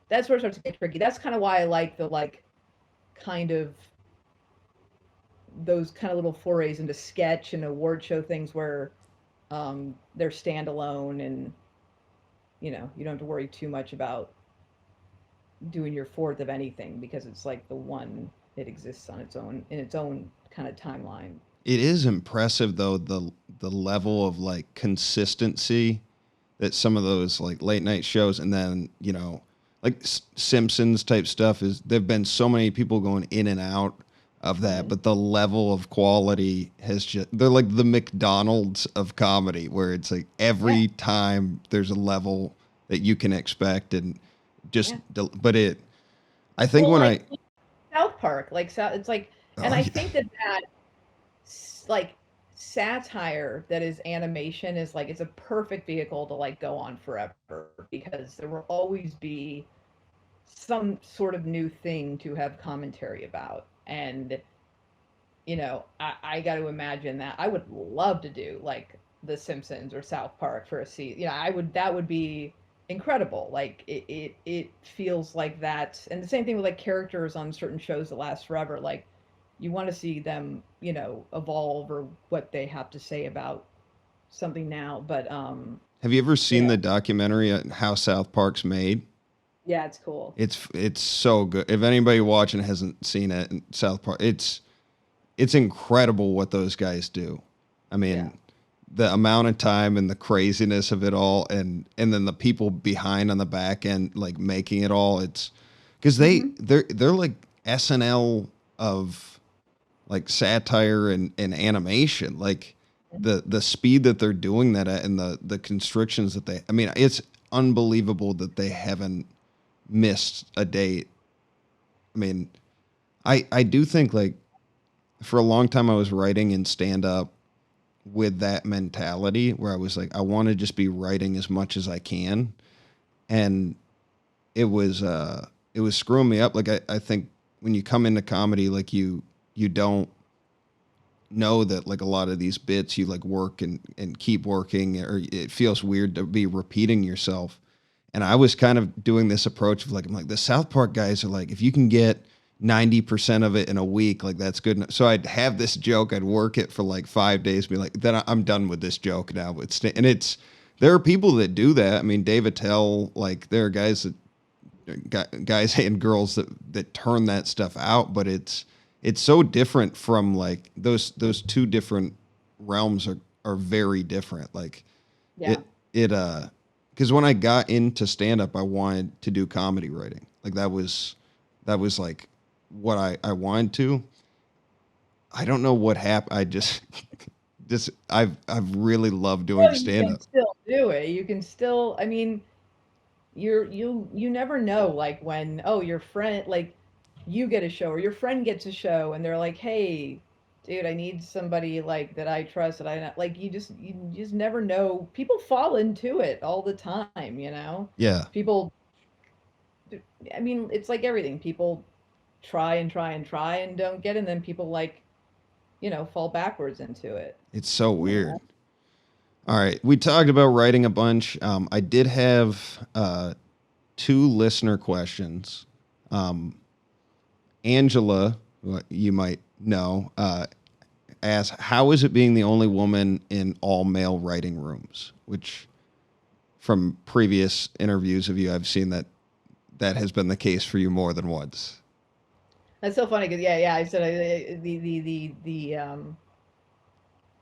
that's where it starts to get tricky. That's kind of why I like the like kind of those kind of little forays into sketch and award show things where they're standalone, and you don't have to worry too much about doing your fourth of anything because it's like the one, it exists on its own in its own kind of timeline. It is impressive though, the level of like consistency that some of those like late night shows, and then like Simpsons type stuff, is there've been so many people going in and out of that, Mm-hmm. but the level of quality has just, they're like the McDonald's of comedy, where it's like Yeah, every time there's a level that you can expect, and just yeah. but it, I think Well, when like I, South Park, like it's like, and oh I yeah, think that like satire that is animation is like it's a perfect vehicle to like go on forever because there will always be some sort of new thing to have commentary about. And I got to imagine that I would love to do like The Simpsons or South Park for a season. That would be incredible. Like it feels like that. And the same thing with like characters on certain shows that last forever. Like you want to see them, evolve or what they have to say about something now. But have you ever you seen know, the documentary on how South Park's made? yeah, it's cool. It's so good. If anybody watching hasn't seen it, South Park, it's incredible what those guys do. I Yeah. mean, the amount of time and the craziness of it all, and then the people behind on the back end like making it all. It's because Hmm. they're like SNL of like satire and animation, like the speed that they're doing that at, and the constrictions that they, I mean, it's unbelievable that they haven't missed a date. I mean, I do think like for a long time I was writing in stand up with that mentality where I was like, I want to just be writing as much as I can. And it was screwing me up. Like I think when you come into comedy, like you don't know that like a lot of these bits you like work and keep working, or it feels weird to be repeating yourself. And I was kind of doing this approach of like, I'm like, the South Park guys are like, if you can get 90% of it in a week, like that's good enough. So I'd have this joke, I'd work it for like 5 days, be like, then I'm done with this joke now. And it's, there are people that do that. I mean, Dave Attell, like there are guys that, guys and girls that turn that stuff out, but it's so different from like those two different realms are very different. Like Yeah. it because when I got into stand up, I wanted to do comedy writing. Like that was like what I wanted to. I don't know what happened. I just just I've really loved doing Well, you stand can up. still do it. You can still, I mean, you never know, like when, oh, your friend, like you get a show or your friend gets a show and they're like, hey, dude, I need somebody like that I trust, that I not, like, you just never know. People fall into it all the time, you know? Yeah, People, I mean, it's like everything. People try and try and try and don't get it, and then people like, fall backwards into it. it's so I don't weird. know. All right, we talked about writing a bunch. I did have two listener questions. Um, Angela, who you might know, asked, "How is it being the only woman in all male writing rooms?" Which, from previous interviews of you, I've seen that that has been the case for you more than once. That's so funny because yeah, I said the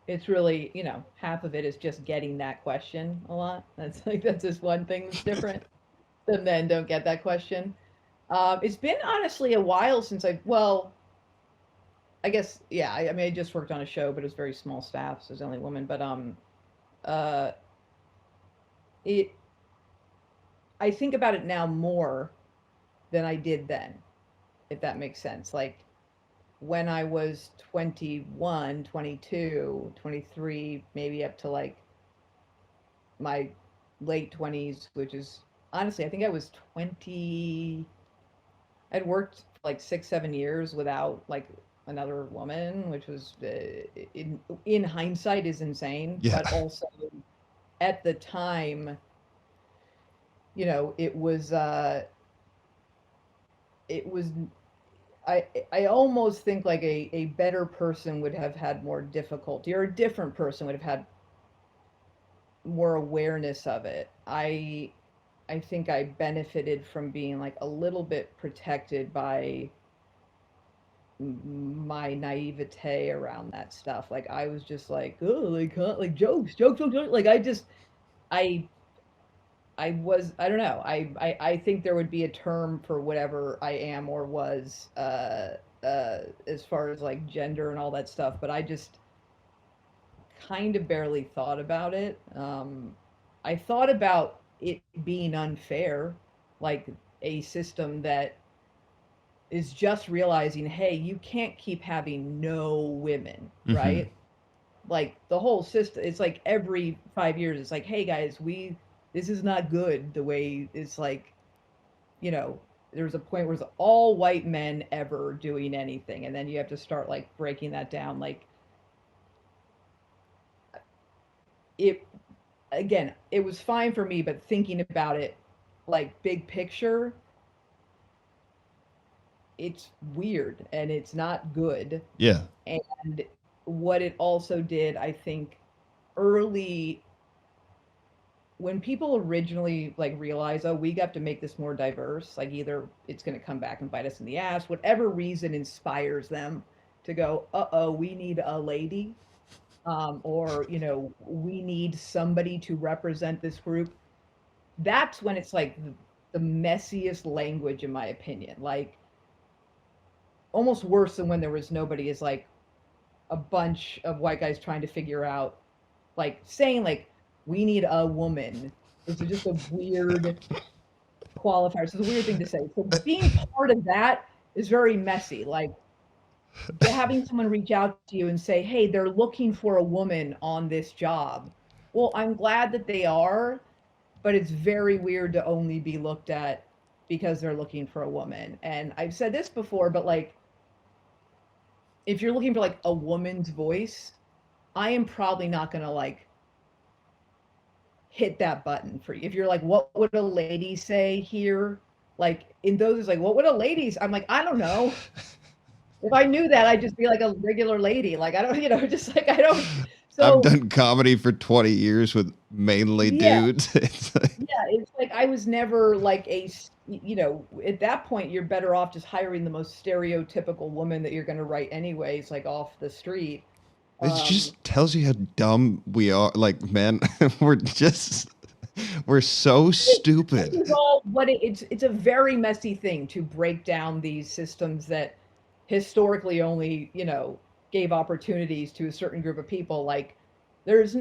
it's really, half of it is just getting that question a lot. That's like that's just one thing that's different. The men don't get that question. It's been honestly a while since well, I guess yeah. I mean, I just worked on a show, but it was very small staff, so it was only women. But uh, it I think about it now more than I did then, if that makes sense. Like when I was 21, 22, 23, maybe up to like my late 20s, which is honestly, I think I was 20. I'd worked for like 6, 7 years without like another woman, which was in hindsight is insane, Yeah. but also at the time, it was it was I almost think like a better person would have had more difficulty, or a different person would have had more awareness of it. I think I benefited from being like a little bit protected by my naivete around that stuff. Like I was just like, oh, like like jokes, jokes, jokes, jokes. Like I, I don't know. I think there would be a term for whatever I am or was, as far as like gender and all that stuff. But I just kind of barely thought about it. I thought about it being unfair, like a system that is just realizing, hey, you can't keep having no women, Hmm. right? Like the whole system, it's like every 5 years, it's like, hey guys, this is not good. The way it's like, you know, there's a point where it's all white men ever doing anything, and then you have to start like breaking that down. Like it, again, it was fine for me, but thinking about it, like big picture, it's weird and it's not good. Yeah. And what it also did, I think, early, when people originally like realize, oh, we got to make this more diverse, like either it's going to come back and bite us in the ass, whatever reason inspires them to go, uh-oh, we need a lady. or we need somebody to represent this group. That's when it's like the messiest language, in my opinion. Like almost worse than when there was nobody, is like a bunch of white guys trying to figure out, like saying like we need a woman. It's just a weird qualifier. So it's a weird thing to say. So being part of that is very messy. Like having someone reach out to you and say, "Hey, they're looking for a woman on this job." Well, I'm glad that they are, but it's very weird to only be looked at because they're looking for a woman. And I've said this before, but like if you're looking for like a woman's voice, I am probably not going to like hit that button for you. If you're like, what would a lady say here? Like in those, it's like, what would a lady? I'm like, I don't know. If I knew that, I'd just be like a regular lady. Like I don't, just like I don't. I've So done comedy for 20 years with mainly yeah, dudes. It's like, yeah. It's like I was never like at that point, you're better off just hiring the most stereotypical woman that you're going to write anyways, like off the street. it Um, just tells you how dumb we are. Like, man, we're just, we're so this stupid. is all what it's a very messy thing to break down these systems that historically only gave opportunities to a certain group of people. Like there's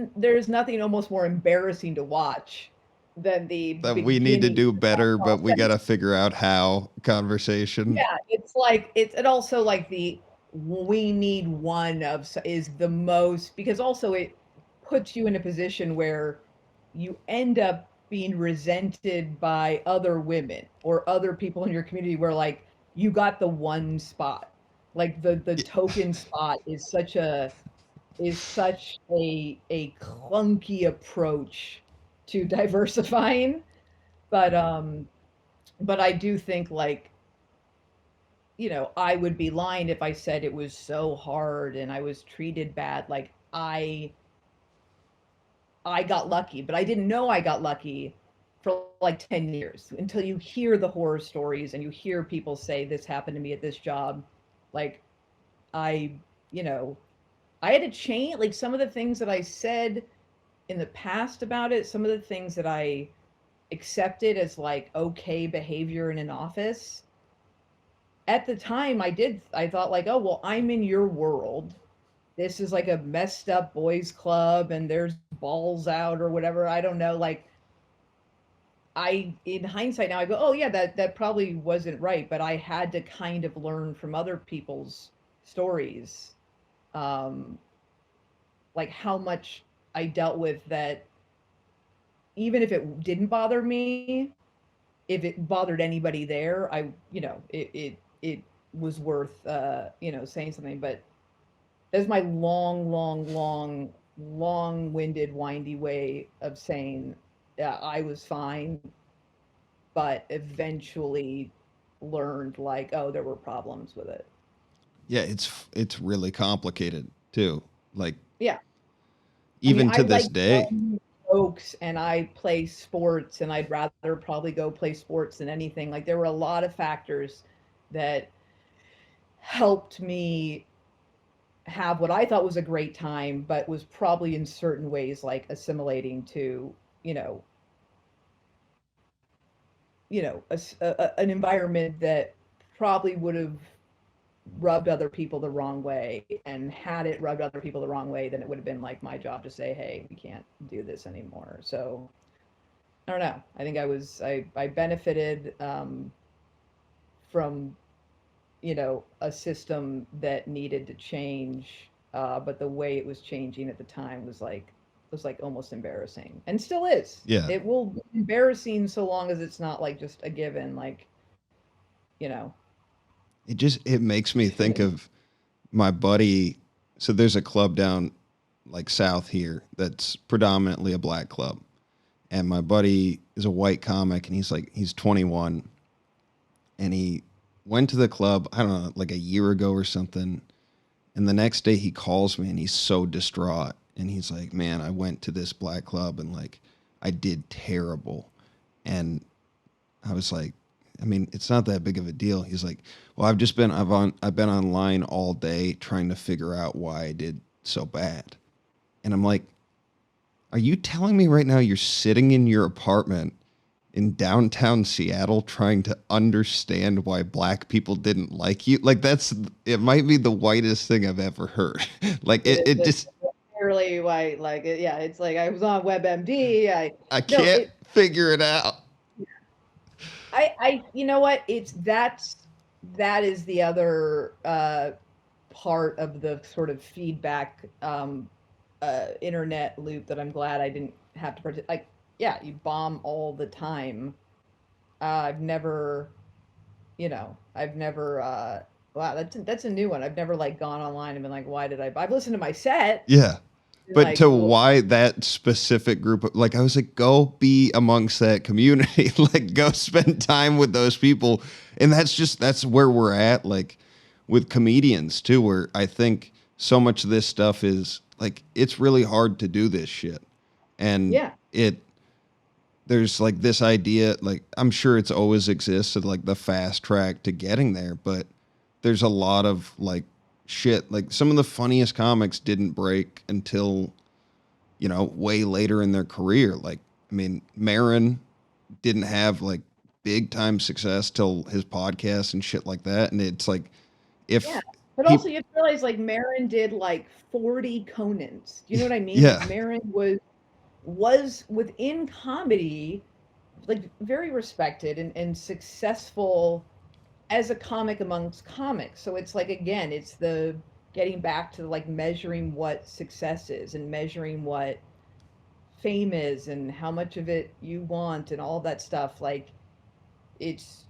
nothing almost more embarrassing to watch than the That we need to beginning do of that better, but we got process. to figure out how conversation. Yeah, it's like it also like the we need one of is the most, because also it puts you in a position where you end up being resented by other women or other people in your community, where like you got the one spot. Like the token spot is such a clunky approach to diversifying. But I do think like I would be lying if I said it was so hard and I was treated bad. Like I got lucky, but I didn't know I got lucky for like 10 years until you hear the horror stories and you hear people say this happened to me at this job. Like I, you know, I had to change like some of the things that I said in the past about it, some of the things that I accepted as like okay behavior in an office. At the time I thought like, "Oh, well, I'm in your world. This is like a messed up boys club and there's balls out or whatever." I don't know. Like I in hindsight now I go, "Oh yeah, that probably wasn't right," but I had to kind of learn from other people's stories. Um like how much I dealt with that, even if it didn't bother me, if it bothered anybody there, it was worth saying something. But that's my long-winded, windy way of saying I was fine, but eventually learned like, oh, there were problems with it. Yeah, it's really complicated too. Like, Yeah. I mean, even I to this like day. telling jokes and I play sports, and I'd rather probably go play sports than anything. Like there were a lot of factors that helped me have what I thought was a great time, but was probably in certain ways like assimilating to, you know, an environment that probably would have rubbed other people the wrong way. And had it rubbed other people the wrong way, then it would have been like my job to say, hey, we can't do this anymore. So I don't know. I think I benefited from a system that needed to change, but the way it was changing at the time was like almost embarrassing, and still is. Yeah. It will be embarrassing so long as it's not like just a given, like you know It makes me think of my buddy. So there's a club down like south here that's predominantly a black club. And my buddy is a white comic and he's 21 and he went to the club, I don't know, like a year ago or something. And the next day he calls me and he's so distraught and he's like, "Man, I went to this black club and like I did terrible." And I was like, I mean, it's not that big of a deal. He's like, "Well, I've been online all day trying to figure out why I did so bad." And I'm like, are you telling me right now you're sitting in your apartment in downtown Seattle trying to understand why black people didn't like you? Like it might be the whitest thing I've ever heard. Like It is it just fairly white. Like, yeah, it's like I was on WebMD. I No, can't figure it out. you know what? That is the other part of the sort of feedback internet loop that I'm glad I didn't have to like. Yeah, you bomb all the time. I've never, I've never. Wow, that's a new one. I've never like gone online and been like, why did I? I've listened to my set. Yeah. But Like, to well, why that specific group of, like I was like, go be amongst that community. Like go spend time with those people. And that's where we're at, like with comedians too, where I think so much of this stuff is like it's really hard to do this shit. And yeah, there's like this idea, like I'm sure it's always existed, like the fast track to getting there, but there's a lot of like shit. Like some of the funniest comics didn't break until way later in their career. Like, I mean, Marin didn't have like big time success till his podcast and shit like that. And it's like, yeah. if But he, also, you have to realize like Marin did like 40 Conans. Do you know what I mean? Like yeah, Marin was within comedy like very respected and successful as a comic amongst comics. So it's like again, it's the getting back to like measuring what success is and measuring what fame is and how much of it you want and all that stuff. Like it's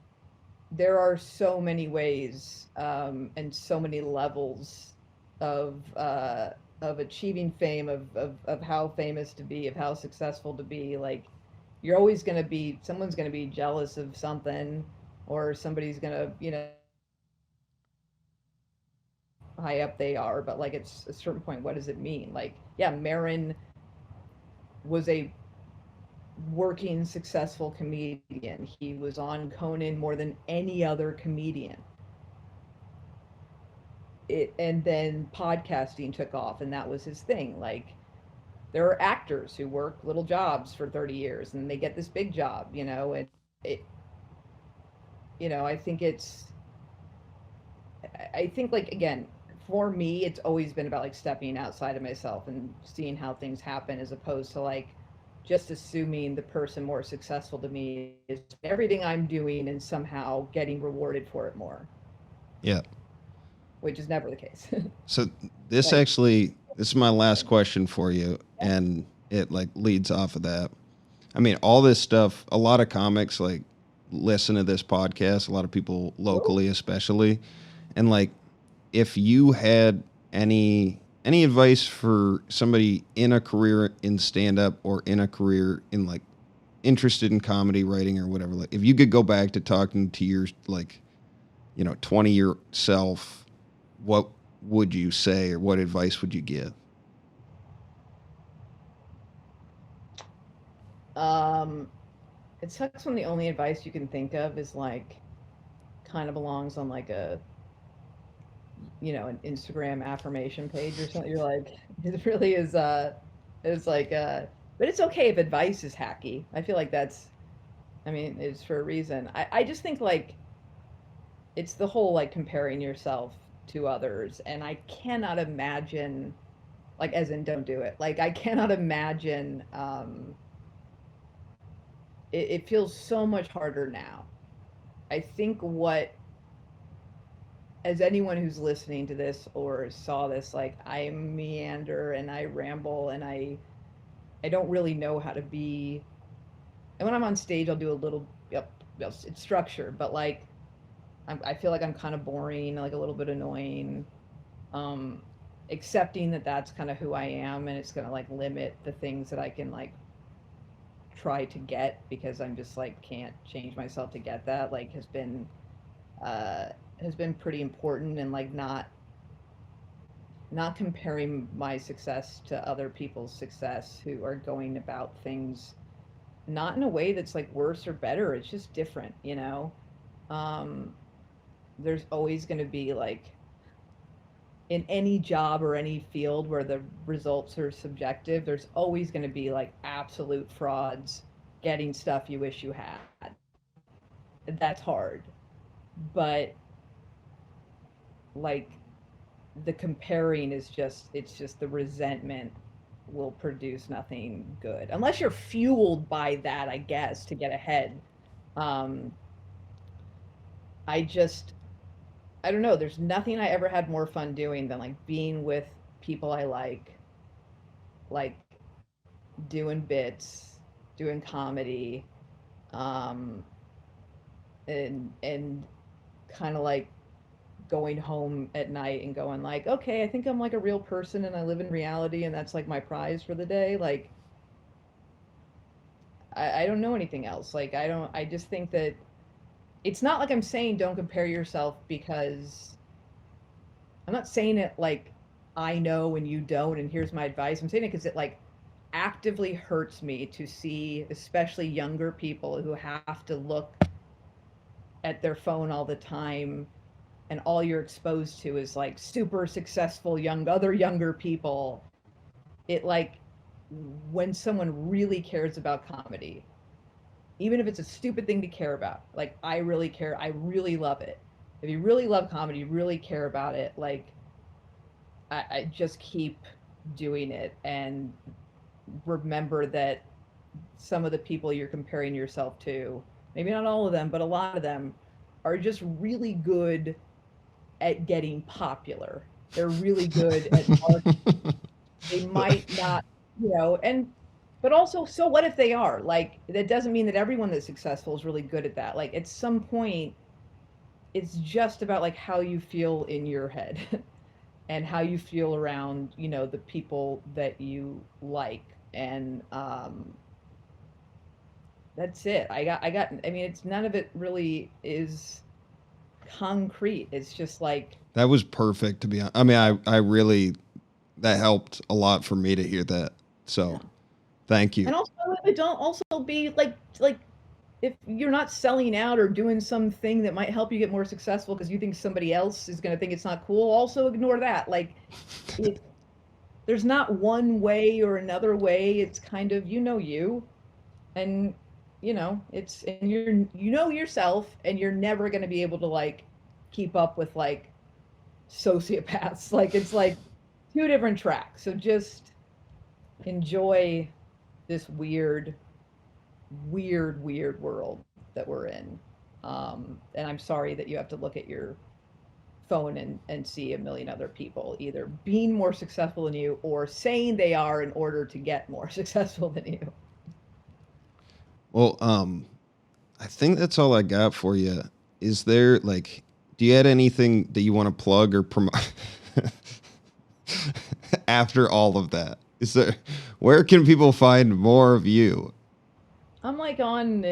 there are so many ways and so many levels of achieving fame, of how famous to be, of how successful to be. Like you're always going to be someone's going to be jealous of something, or somebody's going to high up they are. But like it's a certain point, what does it mean? Like yeah, Marin was a working successful comedian. He was on Conan more than any other comedian. And then podcasting took off and that was his thing. Like there are actors who work little jobs for 30 years and they get this big job, and it I think I think like again, for me it's always been about like stepping outside of myself and seeing how things happen as opposed to like just assuming the person more successful to me is everything I'm doing and somehow getting rewarded for it more, yeah. which is never the case. So Like, this is my last question for you. And it like leads off of that. I mean, all this stuff, a lot of comics like listen to this podcast, a lot of people locally especially. And like if you had any advice for somebody in a career in stand up or in a career in like interested in comedy writing or whatever, like if you could go back to talking to your like 20-year self, what would you say or what advice would you give? um, it sucks when the only advice you can think of is like kind of belongs on like an Instagram affirmation page or something. You're like, it really is. It's like, but it's okay if advice is hacky. I feel like I mean, it's for a reason. I just think like it's the whole like comparing yourself to others, and I cannot imagine like as in don't do it. Like I cannot imagine. It feels so much harder now. I think what as anyone who's listening to this or saw this, like I meander and I ramble and I don't really know how to be. And when I'm on stage, I'll do a little. Yep, it's structured, but like I feel like I'm kind of boring, like a little bit annoying. Um, Accepting that that's kind of who I am, and it's gonna like limit the things that I can like try to get because I'm just like can't change myself to get that. Like uh, has been pretty important, and like not comparing my success to other people's success who are going about things not in a way that's like worse or better. It's just different. Um, there's always going to be like in any job or any field where the results are subjective, there's always going to be like absolute frauds getting stuff you wish you had. That's hard. But like the comparing is just, it's just the resentment will produce nothing good unless you're fueled by that, I guess, to get ahead. um I just, I don't know, there's nothing I ever had more fun doing than like being with people I like doing bits, doing comedy, um and kind of like going home at night and going like, okay, I think I'm like a real person and I live in reality and that's like my prize for the day. Like I don't know anything else. Like I just think that it's not like I'm saying don't compare yourself, because I'm not saying it like I know and you don't and here's my advice. I'm saying it because it like actively hurts me to see especially younger people who have to look at their phone all the time, and all you're exposed to is like super successful other younger people. It like, when someone really cares about comedy, even if it's a stupid thing to care about, like I really care, I really love it. If you really love comedy, you really care about it, like I just keep doing it, and remember that some of the people you're comparing yourself to, maybe not all of them, but a lot of them, are just really good at getting popular. They're really good at marketing. They might not, and but also, so what if they are? Like, that doesn't mean that everyone that's successful is really good at that. Like, at some point, it's just about like how you feel in your head and how you feel around, the people that you like. And that's it. I mean, it's none of it really is concrete. It's just like, That was perfect, to be honest. I mean, I really, that helped a lot for me to hear that. So yeah. thank you. And also, don't also be like if you're not selling out or doing something that might help you get more successful because you think somebody else is going to think it's not cool, also ignore that. Like, it, there's not one way or another way. It's kind of, you, and it's, and yourself, and you're never going to be able to like keep up with like sociopaths. Like, it's like two different tracks. So just enjoy this weird world that we're in. And I'm sorry that you have to look at your phone and see a million other people either being more successful than you or saying they are in order to get more successful than you. Well, I think that's all I got for you. Is there like, do you have anything that you want to plug or promote after all of that? Is there, where can people find more of you? I'm like on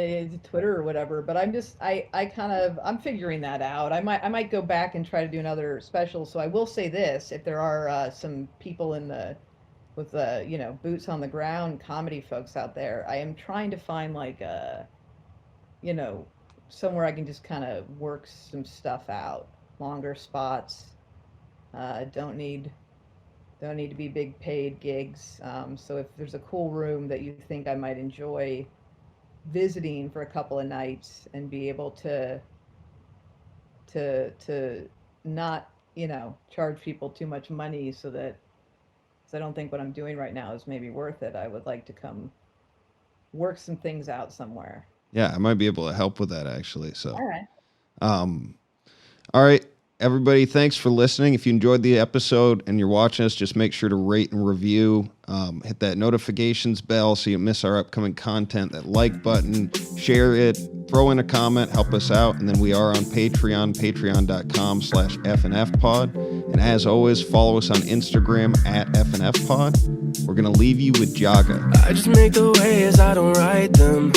Twitter or whatever, but I'm figuring that out. I might go back and try to do another special. So I will say this: if there are some people with boots on the ground comedy folks out there, I am trying to find like you know somewhere I can just kind of work some stuff out, longer spots. Don't need to be big paid gigs. So if there's a cool room that you think I might enjoy visiting for a couple of nights and be able to not charge people too much money, so that, because I don't think what I'm doing right now is maybe worth it, I would like to come work some things out somewhere. Yeah, I might be able to help with that actually. So, All right. um, all right, everybody, thanks for listening. If you enjoyed the episode and you're watching us, just make sure to rate and review. Hit that notifications bell so you don't miss our upcoming content. That like button, share it, throw in a comment, help us out. And then we are on Patreon, patreon.com/FNFpod. And as always, follow us on Instagram at FNFpod. We're going to leave you with Jaga. I just make the waves, I don't write them.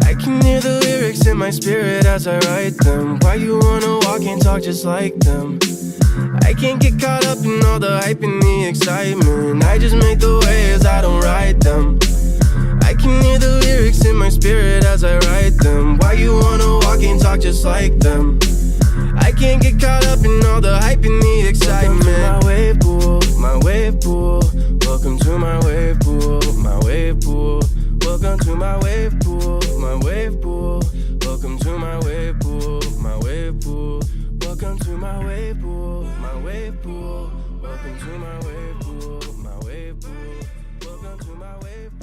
I can hear the lyrics in my spirit as I write them. Why you wanna walk and talk just like them? I can't get caught up in all the hype and the excitement. I just make the waves, I don't write them. I can hear the lyrics in my spirit as I write them. Why you wanna walk and talk just like them? I can't get caught up in all the hype and the excitement. My wave pool, my wave pool. Welcome to my wave pool, my wave pool. Welcome to my wave pool, my wave pool. Welcome to my wave pool, my wave pool. Welcome to my wave pool, my wave pool. Welcome to my wave pool, my wave pool. Welcome to my wave pool.